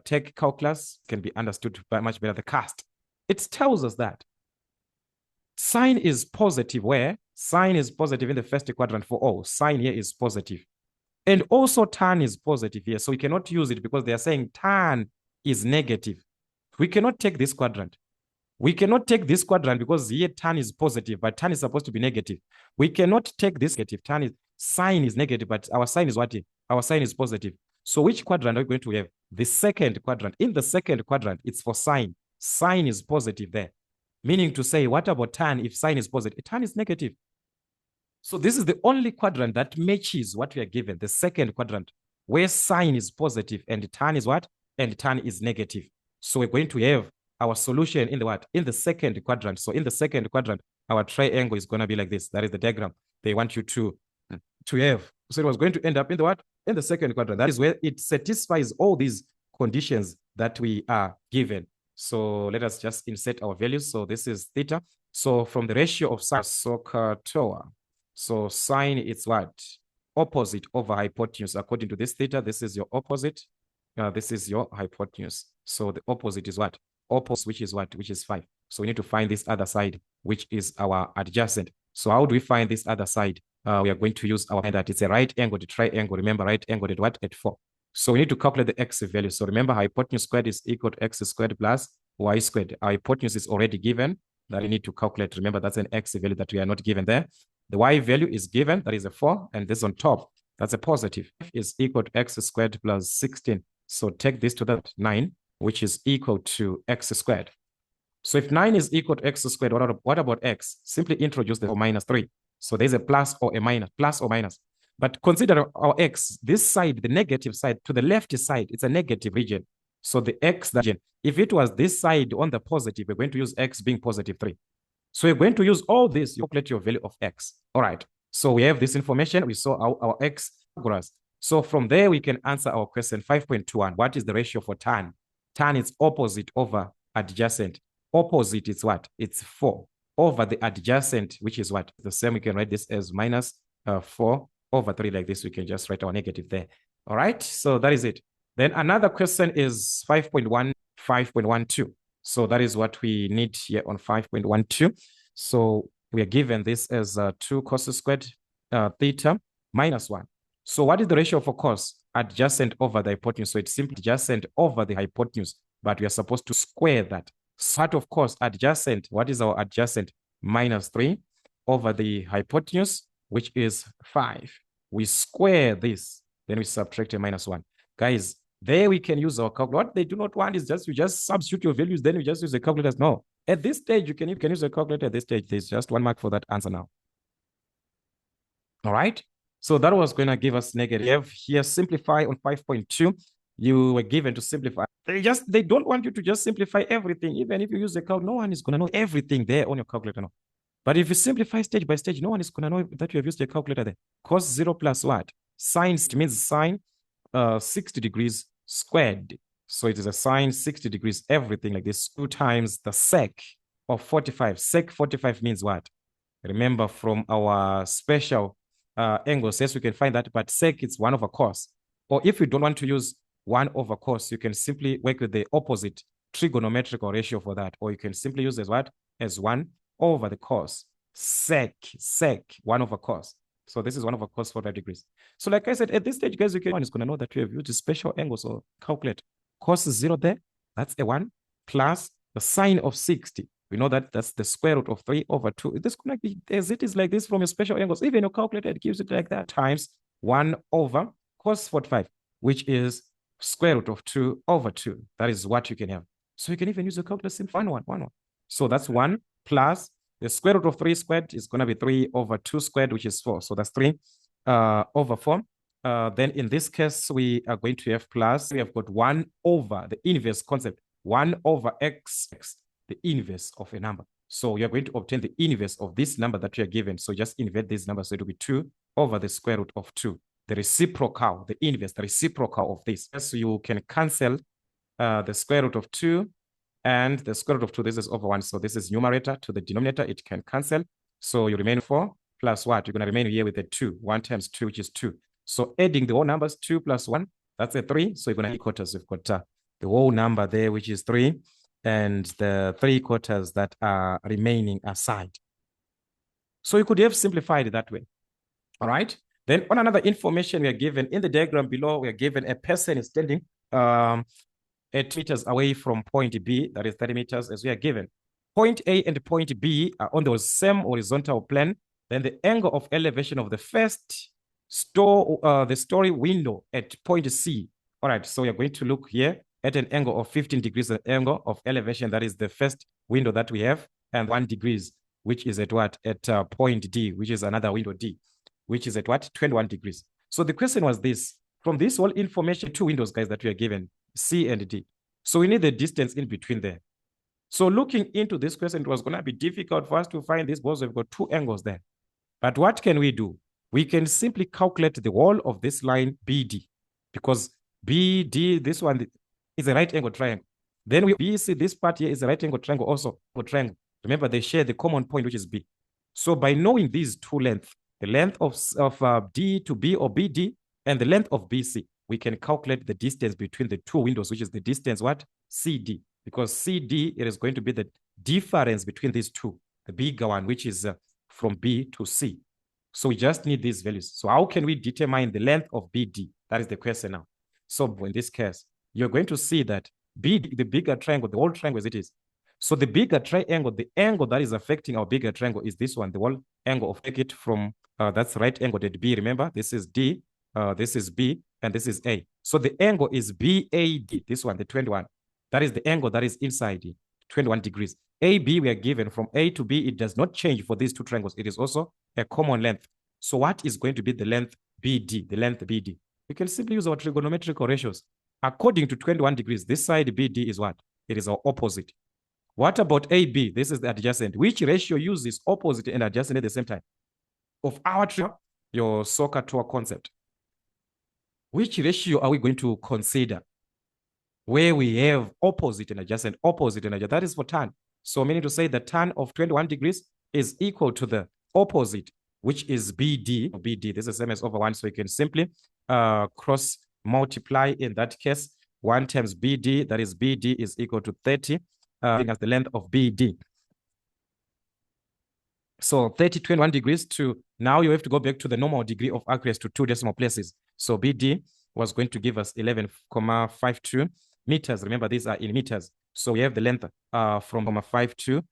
tech calculus can be understood by much better. The cast. It tells us that sine is positive where? Sine is positive in the first quadrant for all. Sine here is positive. And also tan is positive here. So we cannot use it because they are saying tan is negative. We cannot take this quadrant. We cannot take this quadrant because here tan is positive, but tan is supposed to be negative. We cannot take this negative. Sine is negative, but our sine is what? Our sine is positive. So which quadrant are we going to have? The second quadrant. In the second quadrant, it's for sine. Sine is positive there. Meaning to say, what about tan if sine is positive? Tan is negative. So this is the only quadrant that matches what we are given, the second quadrant, where sine is positive and tan is what? And tan is negative. So we're going to have our solution in the what? In the second quadrant. So in the second quadrant, our triangle is going to be like this. That is the diagram they want you to have. So it was going to end up in the what? In the second quadrant. That is where it satisfies all these conditions that we are given. So let us just insert our values. So this is theta. So from the ratio of sine, SOHCAHTOA. So sine is what? Opposite over hypotenuse. According to this theta, this is your opposite. This is your hypotenuse. So the opposite is what? Opposite, which is what? Which is 5. So we need to find this other side, which is our adjacent. So how do we find this other side? We are going to use our that it's a right angled triangle. Remember, right angled at what? At 4. So we need to calculate the x value. So remember, hypotenuse squared is equal to x squared plus y squared. Our hypotenuse is already given that we need to calculate. Remember, that's an x value that we are not given there. The y value is given, that is a 4, and this on top. That's a positive. Is equal to x squared plus 16. So take this to that 9, which is equal to x squared. So if 9 is equal to x squared, what about x? Simply introduce the minus 3. So there's a plus or a minus, plus or minus. But consider our x, this side, the negative side, to the left side, it's a negative region. So the x region, if it was this side on the positive, we're going to use x being positive 3. So you're going to use all this, you calculate your value of x. All right. So we have this information. We saw our x graphs. So from there, we can answer our question 5.21. What is the ratio for tan? Tan is opposite over adjacent. Opposite is what? It's 4 over the adjacent, which is what? The same, we can write this as minus 4 over 3 like this. We can just write our negative there. All right, so that is it. Then another question is 5.1, 5.12. So that is what we need here on 5.12. So we are given this as 2 cos squared theta minus 1. So what is the ratio for cos? Adjacent over the hypotenuse. So it's simply adjacent over the hypotenuse, but we are supposed to square that. Part of cos adjacent, what is our adjacent? Minus 3 over the hypotenuse, which is 5. We square this, then we subtract a minus 1. Guys, there we can use our calculator. What they do not want is just you just substitute your values, then you just use the calculator. No. At this stage, you can use a calculator at this stage. There's just 1 mark for that answer now. All right. So that was going to give us negative. Here, simplify on 5.2. You were given to simplify. They don't want you to just simplify everything. Even if you use the calculator, no one is going to know everything there on your calculator. No. But if you simplify stage by stage, no one is going to know that you have used a calculator there. Cos 0 plus what? Sine means sine 60 degrees squared. So it is a sine 60 degrees, everything like this, 2 times the sec of 45. Sec 45 means what? Remember from our special angles, yes, we can find that, but sec it's 1 over cos. Or if you don't want to use 1 over cos, you can simply work with the opposite trigonometrical ratio for that. Or you can simply use as what? As 1 over the cos. Sec 1 over cos. So this is 1 over cos 45 degrees. So like I said, at this stage, guys, one is going to know that we have used special angles. So calculate cos is 0 there. That's a 1 plus the sine of 60. We know that that's the square root of 3 over 2. This could not be as it is like this from your special angles. Even your calculator, it gives it like that times 1 over cos 45, which is square root of 2 over 2. That is what you can have. So you can even use your calculator, simple 1. So that's 1 plus the square root of 3 squared is going to be 3 over 2 squared, which is 4. So that's 3 over 4. Then in this case, we are going to have plus. We have got 1 over the inverse concept. 1 over x, the inverse of a number. So you're going to obtain the inverse of this number that you're given. So just invert this number. So it will be 2 over the square root of 2. The reciprocal, the inverse, the reciprocal of this. So you can cancel the square root of 2 and the square root of 2. This is over 1. So this is numerator to the denominator. It can cancel. So you remain 4 plus what? You're going to remain here with a 2. 1 times 2, which is 2. So adding the whole numbers, 2 plus 1, that's a 3. So you're going to equal to, you've got the whole number there, which is 3. And the 3/4 that are remaining aside. So you could have simplified it that way. All right. Then on another information we are given in the diagram below, we are given a person is standing 8 meters away from point B, that is 30 meters as we are given. Point A and point B are on the same horizontal plane. Then the angle of elevation of the first the story window at point C. All right. So we are going to look here at an angle of 15 degrees, the angle of elevation, that is the first window that we have, and 1 degrees, which is at what? At point D, which is another window D, which is at what? 21 degrees. So the question was this, from this whole information, 2 windows, guys, that we are given, C and D. So we need the distance in between there. So looking into this question, it was going to be difficult for us to find this because we've got 2 angles there. But what can we do? We can simply calculate the wall of this line BD, because BD, this one, is a right angle triangle. Then we BC, this part here is a right angle triangle also. Triangle. Remember, they share the common point, which is B. So by knowing these 2 lengths, the length of D to B or BD and the length of BC, we can calculate the distance between the 2 windows, which is the distance what? CD. Because CD, it is going to be the difference between these 2, the bigger one, which is from B to C. So we just need these values. So how can we determine the length of BD? That is the question now. So in this case, you're going to see that BD, the bigger triangle, the whole triangle as it is. So the bigger triangle, the angle that is affecting our bigger triangle is this one, the whole angle of take it from, that's right angle at B. Remember, this is D. This is B and this is A. So the angle is BAD, this one, the 21. That is the angle that is inside 21 degrees. AB we are given from A to B. It does not change for these two triangles. It is also a common length. So what is going to be the length BD, the length BD? We can simply use our trigonometric ratios. According to 21 degrees, this side BD is what? It is our opposite. What about AB? This is the adjacent. Which ratio uses opposite and adjacent at the same time? Of our your soccer tour concept. Which ratio are we going to consider where we have opposite and adjacent, opposite and adjacent? That is for tan. So meaning to say the tan of 21 degrees is equal to the opposite, which is BD. BD, this is the same as over 1. So you can simply cross multiply in that case. 1 times BD, that is BD is equal to 30, as the length of BD. So 30, 21 degrees to, now you have to go back to the normal degree of accuracy to 2 decimal places. So BD was going to give us 11,52 meters. Remember, these are in meters. So we have the length from 52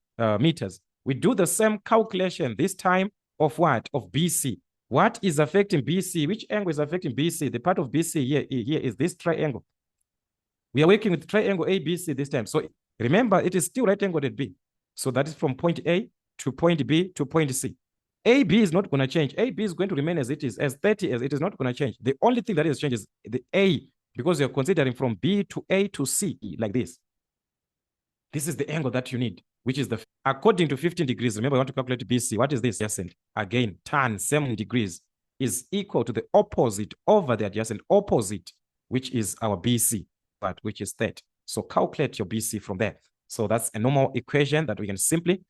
meters. We do the same calculation this time of what? Of BC. What is affecting BC? Which angle is affecting BC? The part of BC here is this triangle. We are working with triangle ABC this time. So remember, it is still right angled at B. So that is from point A to point B to point C. AB is not going to change. AB is going to remain as it is, as 30 as it is not going to change. The only thing that is changed is the A, because you're considering from B to A to C, like this. This is the angle that you need, which is according to 15 degrees. Remember, I want to calculate BC. What is this adjacent? Again, tan, same degrees, is equal to the opposite over the adjacent opposite, which is our BC, but which is 30. So calculate your BC from there. So that's a normal equation that we can simply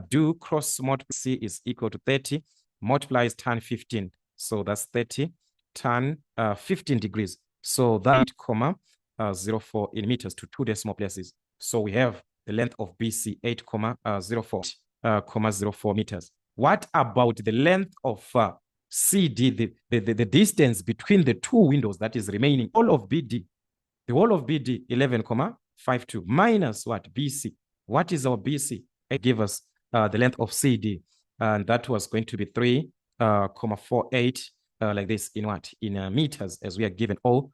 do. Cross multiply. C is equal to 30, multiplies tan 15. So that's 30 tan 15 degrees. So that 0.04 in meters to 2 decimal places. So we have the length of BC 8,04 meters. What about the length of CD, the distance between the two windows that is remaining? All of BD, the whole of BD 11,52 minus what? BC. What is our BC? It gives us the length of CD, and that was going to be 3,48 like this in what? In meters, as we are given all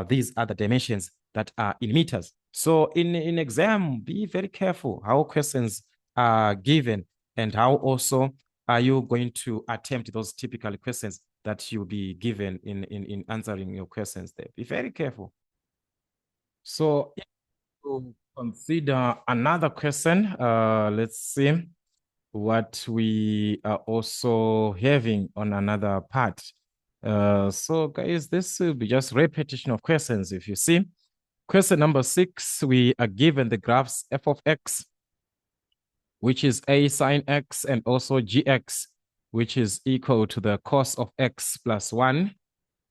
these other dimensions that are in meters. So in exam, be very careful how questions are given and how also are you going to attempt those typical questions that you'll be given in answering your questions there. Be very careful. So to consider another question, let's see what we are also having on another part. So guys, this will be just repetition of questions. If you see, question number 6, we are given the graphs f of x, which is a sine x, and also gx, which is equal to the cos of x plus 1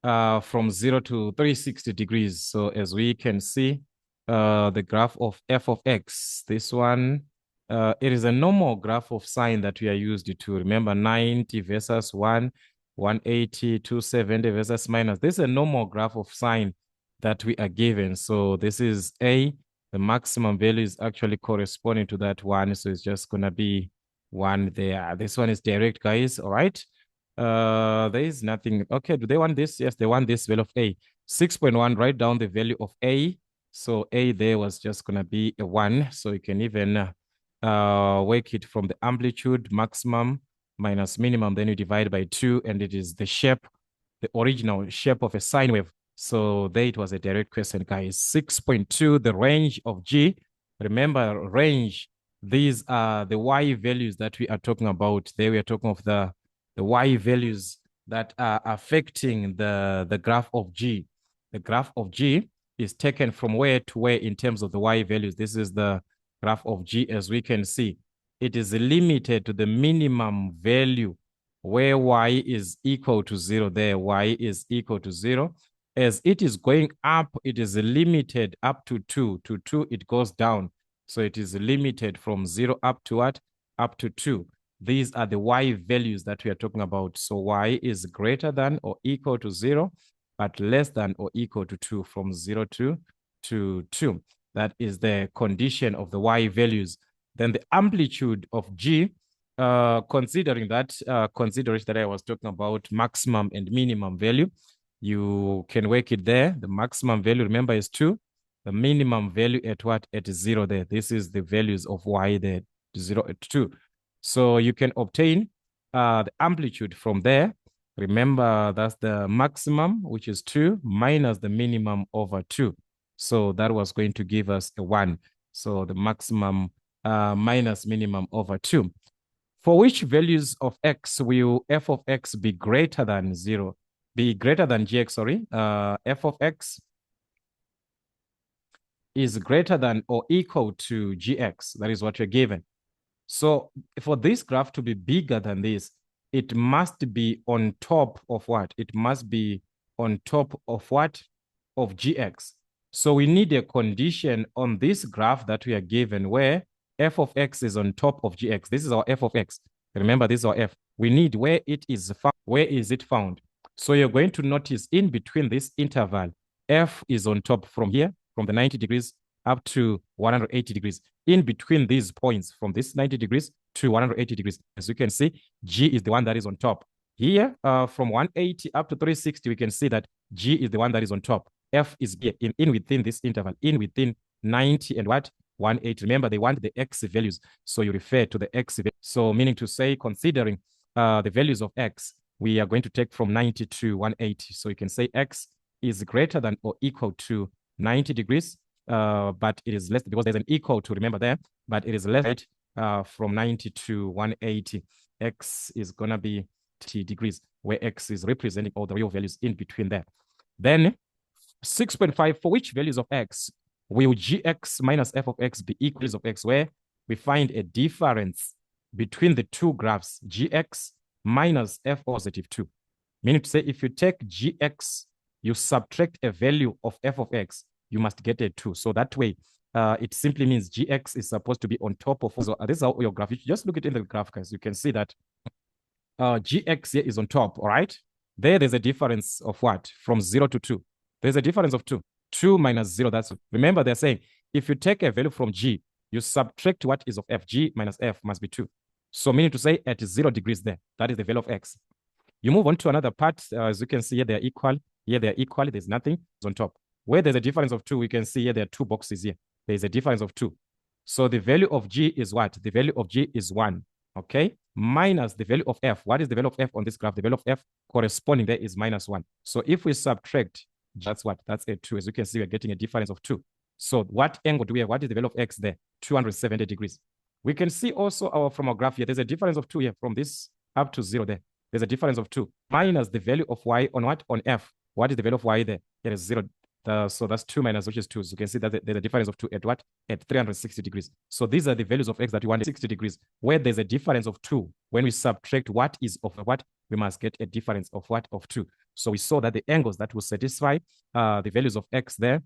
from 0 to 360 degrees. So as we can see, the graph of f of x, this one, it is a normal graph of sine that we are used to. Remember, 90 versus 1, 180, 270 versus minus. This is a normal graph of sine that we are given. So this is A. The maximum value is actually corresponding to that one. So it's just going to be 1 there. This one is direct, guys. All right. There is nothing. Okay, do they want this? Yes, they want this value of A. 6.1, write down the value of A. So A there was just going to be a 1. So you can even work it from the amplitude maximum minus minimum. Then you divide by 2, and it is the shape, the original shape of a sine wave. So there it was a direct question, guys. 6.2, the range of G. Remember, range, these are the Y values that we are talking about. There we are talking of the Y values that are affecting the graph of G. The graph of G is taken from where to where in terms of the Y values. This is the graph of G, as we can see. It is limited to the minimum value where Y is equal to 0 there. Y is equal to 0. As it is going up, it is limited up to 2. To 2, it goes down. So it is limited from 0 up to what? Up to 2. These are the Y values that we are talking about. So Y is greater than or equal to 0, but less than or equal to 2, from 0 to 2. That is the condition of the Y values. Then the amplitude of G, considering that consideration that I was talking about, maximum and minimum value, You can work it there. The maximum value, remember, is 2. The minimum value at what? At 0 there. This is the values of y there, 0 at 2. So you can obtain the amplitude from there. Remember, that's the maximum, which is 2, minus the minimum over 2. So that was going to give us a 1. So the maximum minus minimum over 2. For which values of x will f of x be greater than 0? Be greater than gx, sorry. F of x is greater than or equal to gx. That is what you're given. So for this graph to be bigger than this, it must be on top of what? It must be on top of what? Of gx. So we need a condition on this graph that we are given where f of x is on top of gx. This is our f of x. Remember, this is our f. We need where it is found. Where is it found? So you're going to notice in between this interval, f is on top from here, from the 90 degrees up to 180 degrees. In between these points, from this 90 degrees to 180 degrees, as you can see, G is the one that is on top. Here, from 180 up to 360, we can see that G is the one that is on top. F is here, in within this interval, in within 90 and what? 180. Remember, they want the X values, so you refer to the X values. So meaning to say, considering the values of X, we are going to take from 90 to 180. So you can say X is greater than or equal to 90 degrees, but it is less because there's an equal to, remember there, but it is less from 90 to 180. X is going to be 30 degrees, where X is representing all the real values in between there. Then 6.5, for which values of X will gx minus f of x be equals of x, where we find a difference between the two graphs, gx minus f positive 2. Meaning to say, if you take gx, you subtract a value of f of x, you must get a 2. So that way, it simply means gx is supposed to be on top of. So this is how your graph. You just look at it in the graph, guys. You can see that gx here is on top, all right? There's a difference of what? From 0 to 2. There's a difference of 2. 2 minus 0, that's, remember they're saying, if you take a value from g, you subtract what is of f. G minus f must be 2. So meaning to say at 0 degrees there, that is the value of x. You move on to another part. As you can see here, they're equal. Here they're equal. There's nothing on top. Where there's a difference of 2, we can see here there are 2 boxes here. There's a difference of 2. So the value of g is what? The value of g is 1. Okay? Minus the value of f. What is the value of f on this graph? The value of f corresponding there is minus 1. So if we subtract, that's what? That's a 2. As you can see, we're getting a difference of 2. So what angle do we have? What is the value of x there? 270 degrees. We can see also from our graph here, there's a difference of 2 here from this up to 0 there. There's a difference of 2 minus the value of y on what? On f. What is the value of y there? There is 0. So that's 2 minus, which is 2. So you can see that there's a difference of 2 at what? At 360 degrees. So these are the values of x that you want at 60 degrees. Where there's a difference of 2, when we subtract what is of what, we must get a difference of what? Of 2. So we saw that the angles that will satisfy the values of x there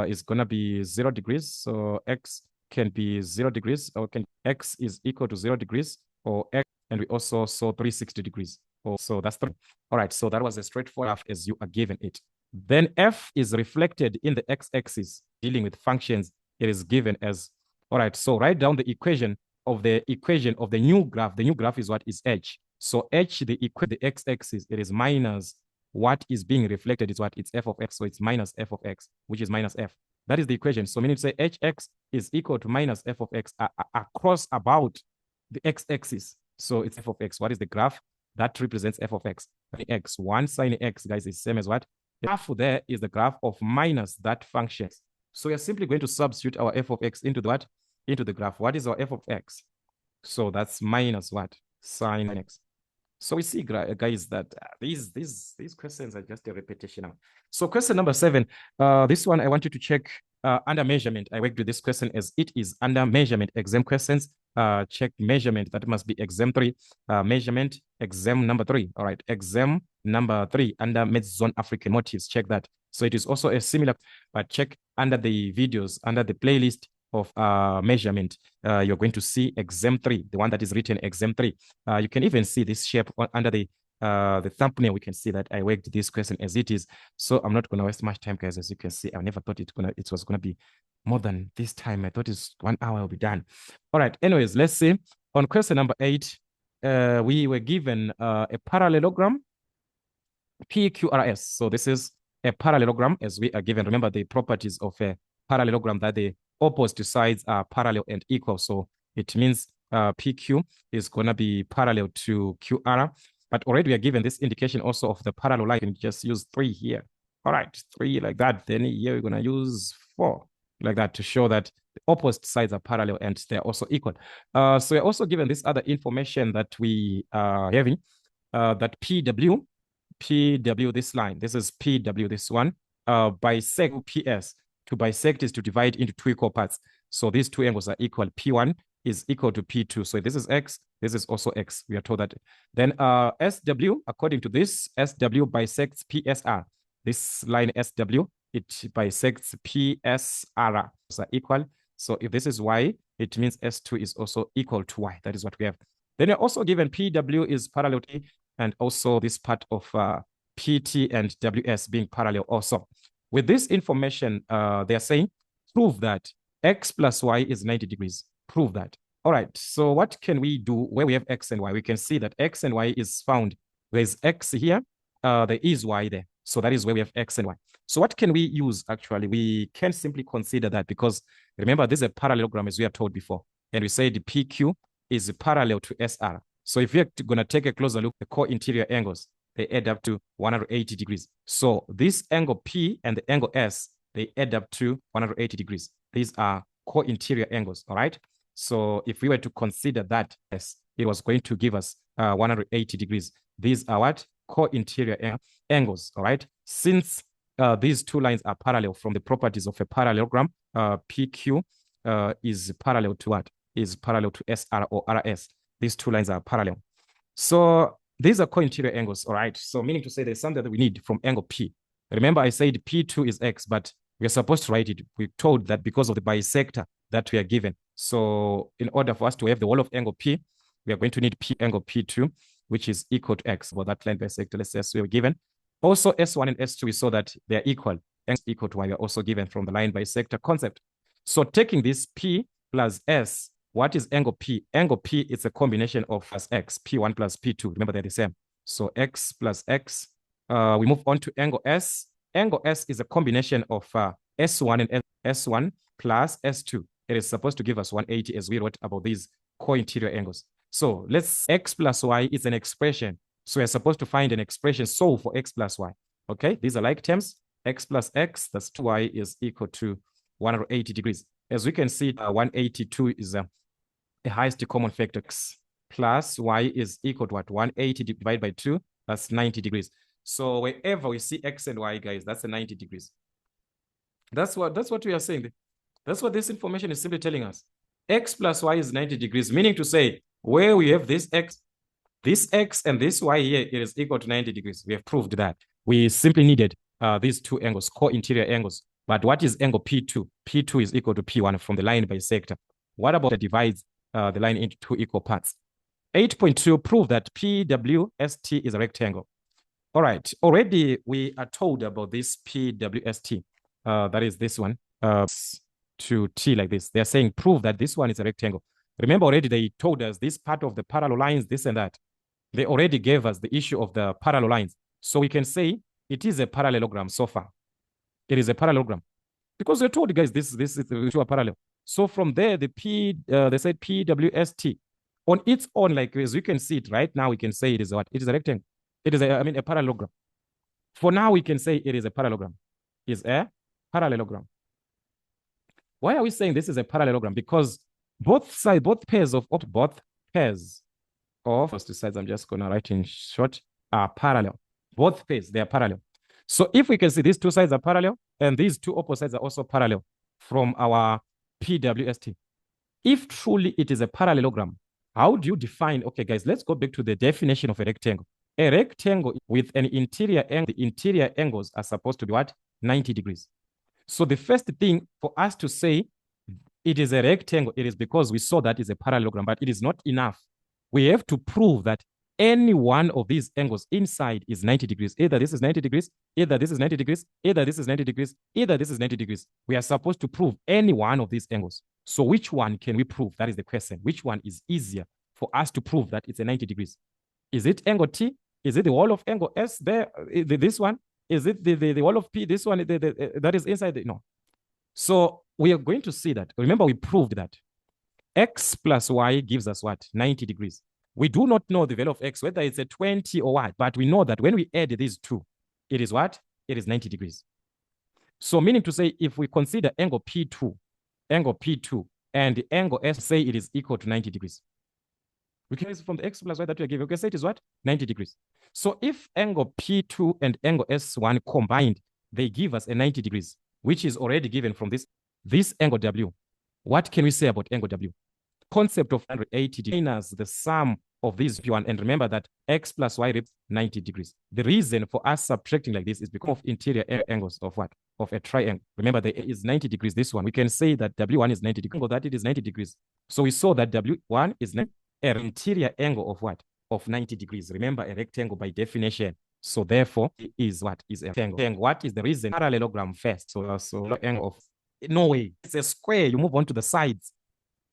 is going to be 0 degrees. So x can be 0 degrees, or x is equal to 0 degrees, or x, and we also saw 360 degrees. So that's 3. All right, so that was a straightforward graph as you are given it. Then f is reflected in the x-axis. Dealing with functions, it is given as, all right, so write down the equation of the new graph. The new graph is what? Is h. So h, the x-axis, it is minus what is being reflected is what? It's f of x. So it's minus f of x, which is minus f. That is the equation. So meaning to say hx is equal to minus f of x across about the x-axis. So it's f of x. What is the graph? That represents f of x. X. 1 sine x, guys, is same as what? The graph there is the graph of minus that function. So we are simply going to substitute our f of x into the what? Into the graph. What is our f of x? So that's minus what? Sine x. So we see, guys, that these questions are just a repetition now. So question number 7, this one I want you to check under measurement. I worked with this question as it is under measurement exam questions. Check measurement. That must be exam 3. Measurement exam number 3. All right, exam number 3 under mid-zone African motives. Check that. So it is also a similar, but check under the videos, under the playlist of measurement, you're going to see exam 3, the one that is written exam 3. You can even see this shape under the thumbnail. We can see that I worked this question as it is. So I'm not going to waste much time, guys. As you can see, I never thought it was going to be more than this time. I thought it's 1 hour will be done. All right. Anyways, let's see. On question number 8, we were given a parallelogram. PQRS. So this is a parallelogram as we are given. Remember the properties of a parallelogram, that the opposite sides are parallel and equal. So it means PQ is going to be parallel to QR. But already we are given this indication also of the parallel line. You can just use 3 here. All right, 3 like that. Then here we're going to use 4 like that to show that the opposite sides are parallel and they're also equal. So we're also given this other information that we are having, that PW, this line, this is PW, this one, bisect PS. To bisect is to divide into 2 equal parts. So these 2 angles are equal. P1 is equal to P2. So this is X, this is also X. We are told that. Then SW, according to this, SW bisects PSR. This line SW, it bisects PSR. So equal. So if this is Y, it means S2 is also equal to Y. That is what we have. Then you're also given PW is parallel to, and also this part of PT and WS being parallel also. With this information, they are saying, prove that X plus Y is 90 degrees. Prove that. All right, so what can we do where we have X and Y? We can see that X and Y is found. There's X here, there is Y there. So that is where we have X and Y. So what can we use actually? We can simply consider that, because remember, this is a parallelogram as we have told before. And we said PQ is parallel to SR. So if you're going to take a closer look, the co-interior angles, they add up to 180 degrees. So this angle P and the angle S, they add up to 180 degrees. These are co-interior angles, all right? So if we were to consider that, yes, it was going to give us 180 degrees. These are what? Co-interior angles, all right? Since these 2 lines are parallel from the properties of a parallelogram, PQ is parallel to what? Is parallel to SR or RS. These 2 lines are parallel. So these are co-interior angles, all right? So meaning to say there's something that we need from angle P. Remember I said P2 is X, but we're supposed to write it. We're told that because of the bisector that we are given. So in order for us to have the whole of angle P, we are going to need P angle P2, which is equal to X. For that line bisector, let's say as we were given. Also S1 and S2, we saw that they're equal. X equal to Y, we are also given from the line bisector concept. So taking this P plus S, what is angle P? Angle P is a combination of X, P1 plus P2. Remember, they're the same. So X plus X. We move on to angle S. Angle S is a combination of S1 and S1 plus S2. It is supposed to give us 180 as we wrote about these co-interior angles. So let's, X plus Y is an expression. So we're supposed to find an expression, solve for X plus Y. Okay, these are like terms. X plus X, that's 2Y, is equal to 180 degrees. As we can see, 182 is the highest common factor. X plus Y is equal to what? 180 divided by 2, that's 90 degrees. So wherever we see X and Y, guys, that's a 90 degrees. That's what we are saying. That's what this information is simply telling us. X plus Y is 90 degrees, meaning to say, where we have this X and this Y here, it is equal to 90 degrees. We have proved that. We simply needed these 2 angles, co-interior angles. But what is angle P2? P2 is equal to P1 from the line bisector. What about the divides the line into 2 equal parts? 8.2, prove that PWST is a rectangle. All right, already we are told about this PWST. That is this one, to T like this. They're saying prove that this one is a rectangle. Remember already they told us this part of the parallel lines, this and that. They already gave us the issue of the parallel lines. So we can say it is a parallelogram so far. It is a parallelogram. Because we're told, guys, this is a parallel. So from there, the they said PWST. On its own, like as you can see it right now, we can say it is what? It is a rectangle. It is a parallelogram. For now, we can say it is a parallelogram. Is a parallelogram. Why are we saying this is a parallelogram? Because both pairs of those 2 sides, I'm just going to write in short, are parallel. Both pairs, they are parallel. So if we can see these 2 sides are parallel, and these 2 opposites are also parallel from our PWST. If truly it is a parallelogram, how do you define? Okay, guys, let's go back to the definition of a rectangle. A rectangle with an interior angle, the interior angles are supposed to be what? 90 degrees. So the first thing for us to say it is a rectangle, it is because we saw that is a parallelogram, but it is not enough. We have to prove that any one of these angles inside is 90 degrees. Either this is 90 degrees, either this is 90 degrees, either this is 90 degrees, either this is 90 degrees. We are supposed to prove any one of these angles. So which one can we prove? That is the question. Which one is easier for us to prove that it's a 90 degrees? Is it angle T Is it the whole of angle S there? This one? Is it the whole of P? This one that is inside the, no. So we are going to see that. Remember, we proved that X plus Y gives us what? 90 degrees. We do not know the value of X, whether it's a 20 or what, but we know that when we add these two, it is what? It is 90 degrees. So meaning to say, if we consider angle P2, and the angle S, say it is equal to 90 degrees. We can use from the X plus Y that we are given. We can say it is what? 90 degrees. So if angle P2 and angle S1 combined, they give us a 90 degrees, which is already given from this angle W. What can we say about angle W? Concept of 180 degrees minus the sum of these P1. And remember that X plus Y represents 90 degrees. The reason for us subtracting like this is because of interior angles of what? Of a triangle. Remember, there is 90 degrees, this one. We can say that W1 is 90 degrees, that it is 90 degrees. So we saw that W1 is an interior angle of what? Of 90 degrees. Remember, a rectangle by definition. So therefore, it is what? Is a rectangle. What is the reason? Parallelogram first. So angle of, no way. It's a square. You move on to the sides.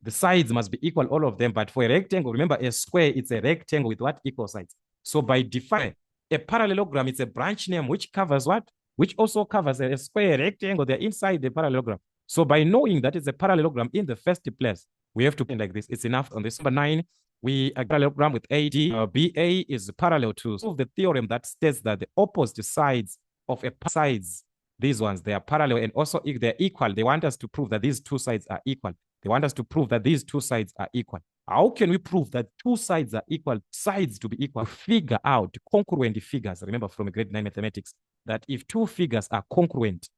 The sides must be equal, all of them. But for a rectangle, remember, a square, it's a rectangle with what? Equal sides. So by default, a parallelogram, it's a branch name which covers what? Which also covers a square, rectangle. They're inside the parallelogram. So by knowing that it's a parallelogram in the first place, we have to put like this. It's enough on this. Number 9, we a parallelogram with AD. BA is parallel to the theorem that states that the opposite sides of a sides, these ones, they are parallel, and also if they're equal, they want us to prove that these two sides are equal. They want us to prove that these two sides are equal. How can we prove that two sides are equal? Sides to be equal, figure out congruent figures. Remember from grade 9 mathematics that if two figures are congruent,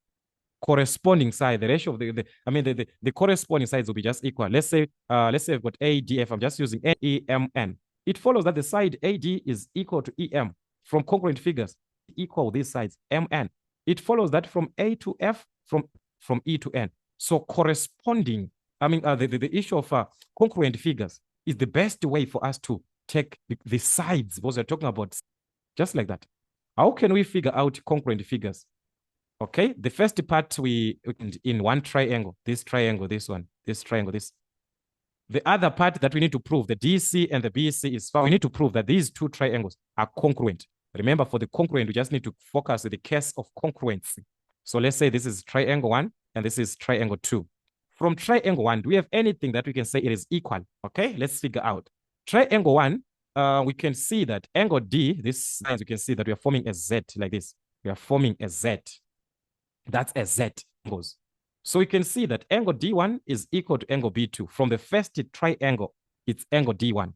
corresponding side, the ratio of the corresponding sides will be just equal. Let's say we've got ADF. I'm just using EMN. It follows that the side AD is equal to EM from congruent figures equal these sides MN. It follows that from A to F, from E to N. So corresponding, the issue of congruent figures is the best way for us to take the sides, because we're talking about just like that. How can we figure out congruent figures? Okay, the first part we in one triangle, this triangle, this one, this triangle, this. The other part that we need to prove, the DC and the BC is found. We need to prove that these two triangles are congruent. Remember, for the congruent, we just need to focus on the case of congruency. So let's say this is triangle 1 and this is triangle 2. From triangle 1, do we have anything that we can say it is equal? Okay, let's figure out. Triangle 1, we can see that angle D, this lines, we can see that we are forming a Z like this. We are forming a Z. That's a Z angles. So we can see that angle D1 is equal to angle B2. From the first triangle, it's angle D1.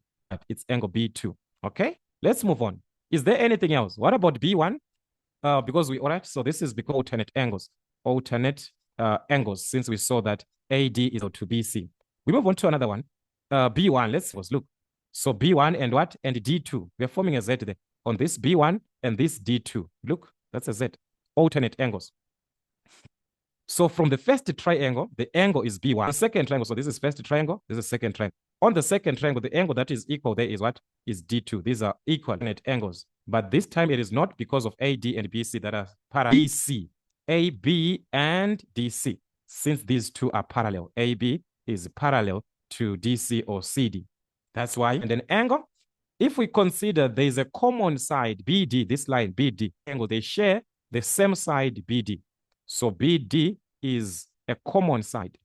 It's angle B2. Okay, let's move on. Is there anything else? What about B1? Because all right, so this is because alternate angles. Alternate angles, since we saw that AD is equal to BC. We move on to another one. B1, let's look. So B1 and what? And D2. We are forming a Z there. On this B1 and this D2. Look, that's a Z. Alternate angles. So from the first triangle, the angle is B1. The second triangle, so this is first triangle, this is second triangle. On the second triangle, the angle that is equal there is what? Is D2. These are equal angles. But this time it is not because of AD and BC that are parallel. BC, AB and DC. Since these two are parallel, AB is parallel to DC or CD. That's why. And then angle, if we consider there is a common side, BD, this line, BD, angle, they share the same side, BD. So BD is a common side.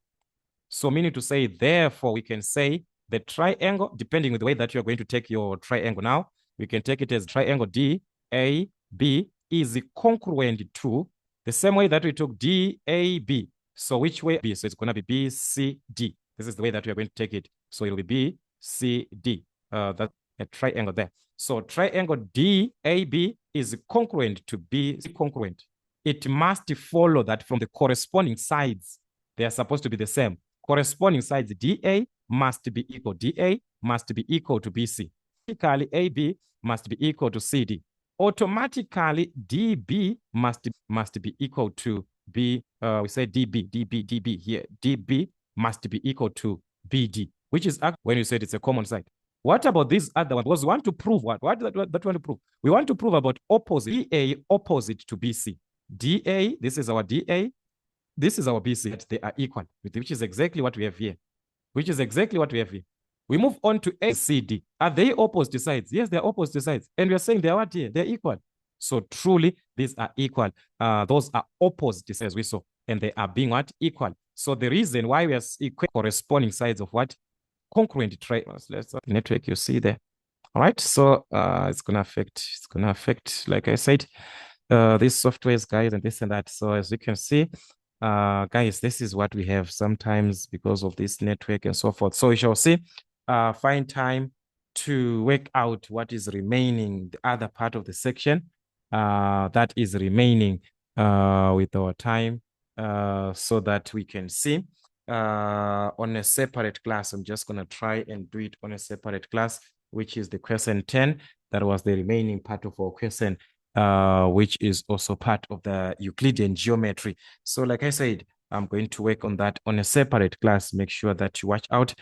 So meaning to say, therefore, we can say the triangle, depending on the way that you're going to take your triangle now, we can take it as triangle DAB is congruent to the same way that we took DAB. So which way B? So it's going to be BCD. This is the way that we are going to take it. So it will be BCD. That's a triangle there. So triangle DAB is congruent to B, congruent. It must follow that from the corresponding sides, they are supposed to be the same. Corresponding sides, DA must be equal. DA must be equal to BC. Automatically, AB must be equal to CD. Automatically, DB must be equal to B. We say DB here. DB must be equal to BD, which is when you said it's a common side. What about this other one? Because we want to prove what? What do we want to prove? We want to prove about opposite. DA opposite to BC. DA, this is our DA, this is our BC. They are equal, which is exactly what we have here. We move on to ACD. Are they opposite sides? Yes, they're opposite sides. And we're saying they're what here? They're equal. So truly, these are equal. Those are opposite sides, we saw. And they are being what? Equal. So the reason why we are corresponding sides of what? Congruent triangles. Let's network you see there. All right. So it's gonna affect, like I said, these softwares, guys, and this and that. So as you can see, guys, this is what we have sometimes because of this network and so forth. So we shall see, find time to work out what is remaining, the other part of the section that is remaining with our time, so that we can see on a separate class. I'm just going to try and do it on a separate class, which is the question 10. That was the remaining part of our question, which is also part of the Euclidean geometry. So like I said, I'm going to work on that on a separate class. Make sure that you watch out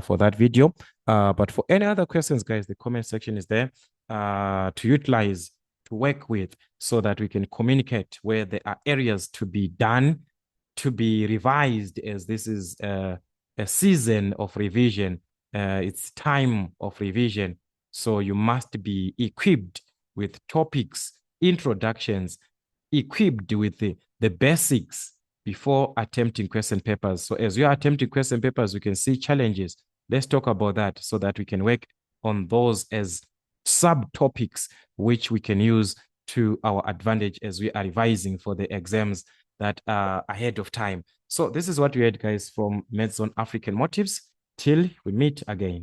for that video. But for any other questions, guys, the comment section is there to utilize, to work with, so that we can communicate where there are areas to be done, to be revised, as this is a season of revision. It's time of revision. So you must be equipped with topics, introductions, equipped with the basics before attempting question papers. So as you're attempting question papers, we can see challenges. Let's talk about that so that we can work on those as subtopics, which we can use to our advantage as we are revising for the exams that are ahead of time. So this is what we had, guys, from MedZone African Motives. Till we meet again.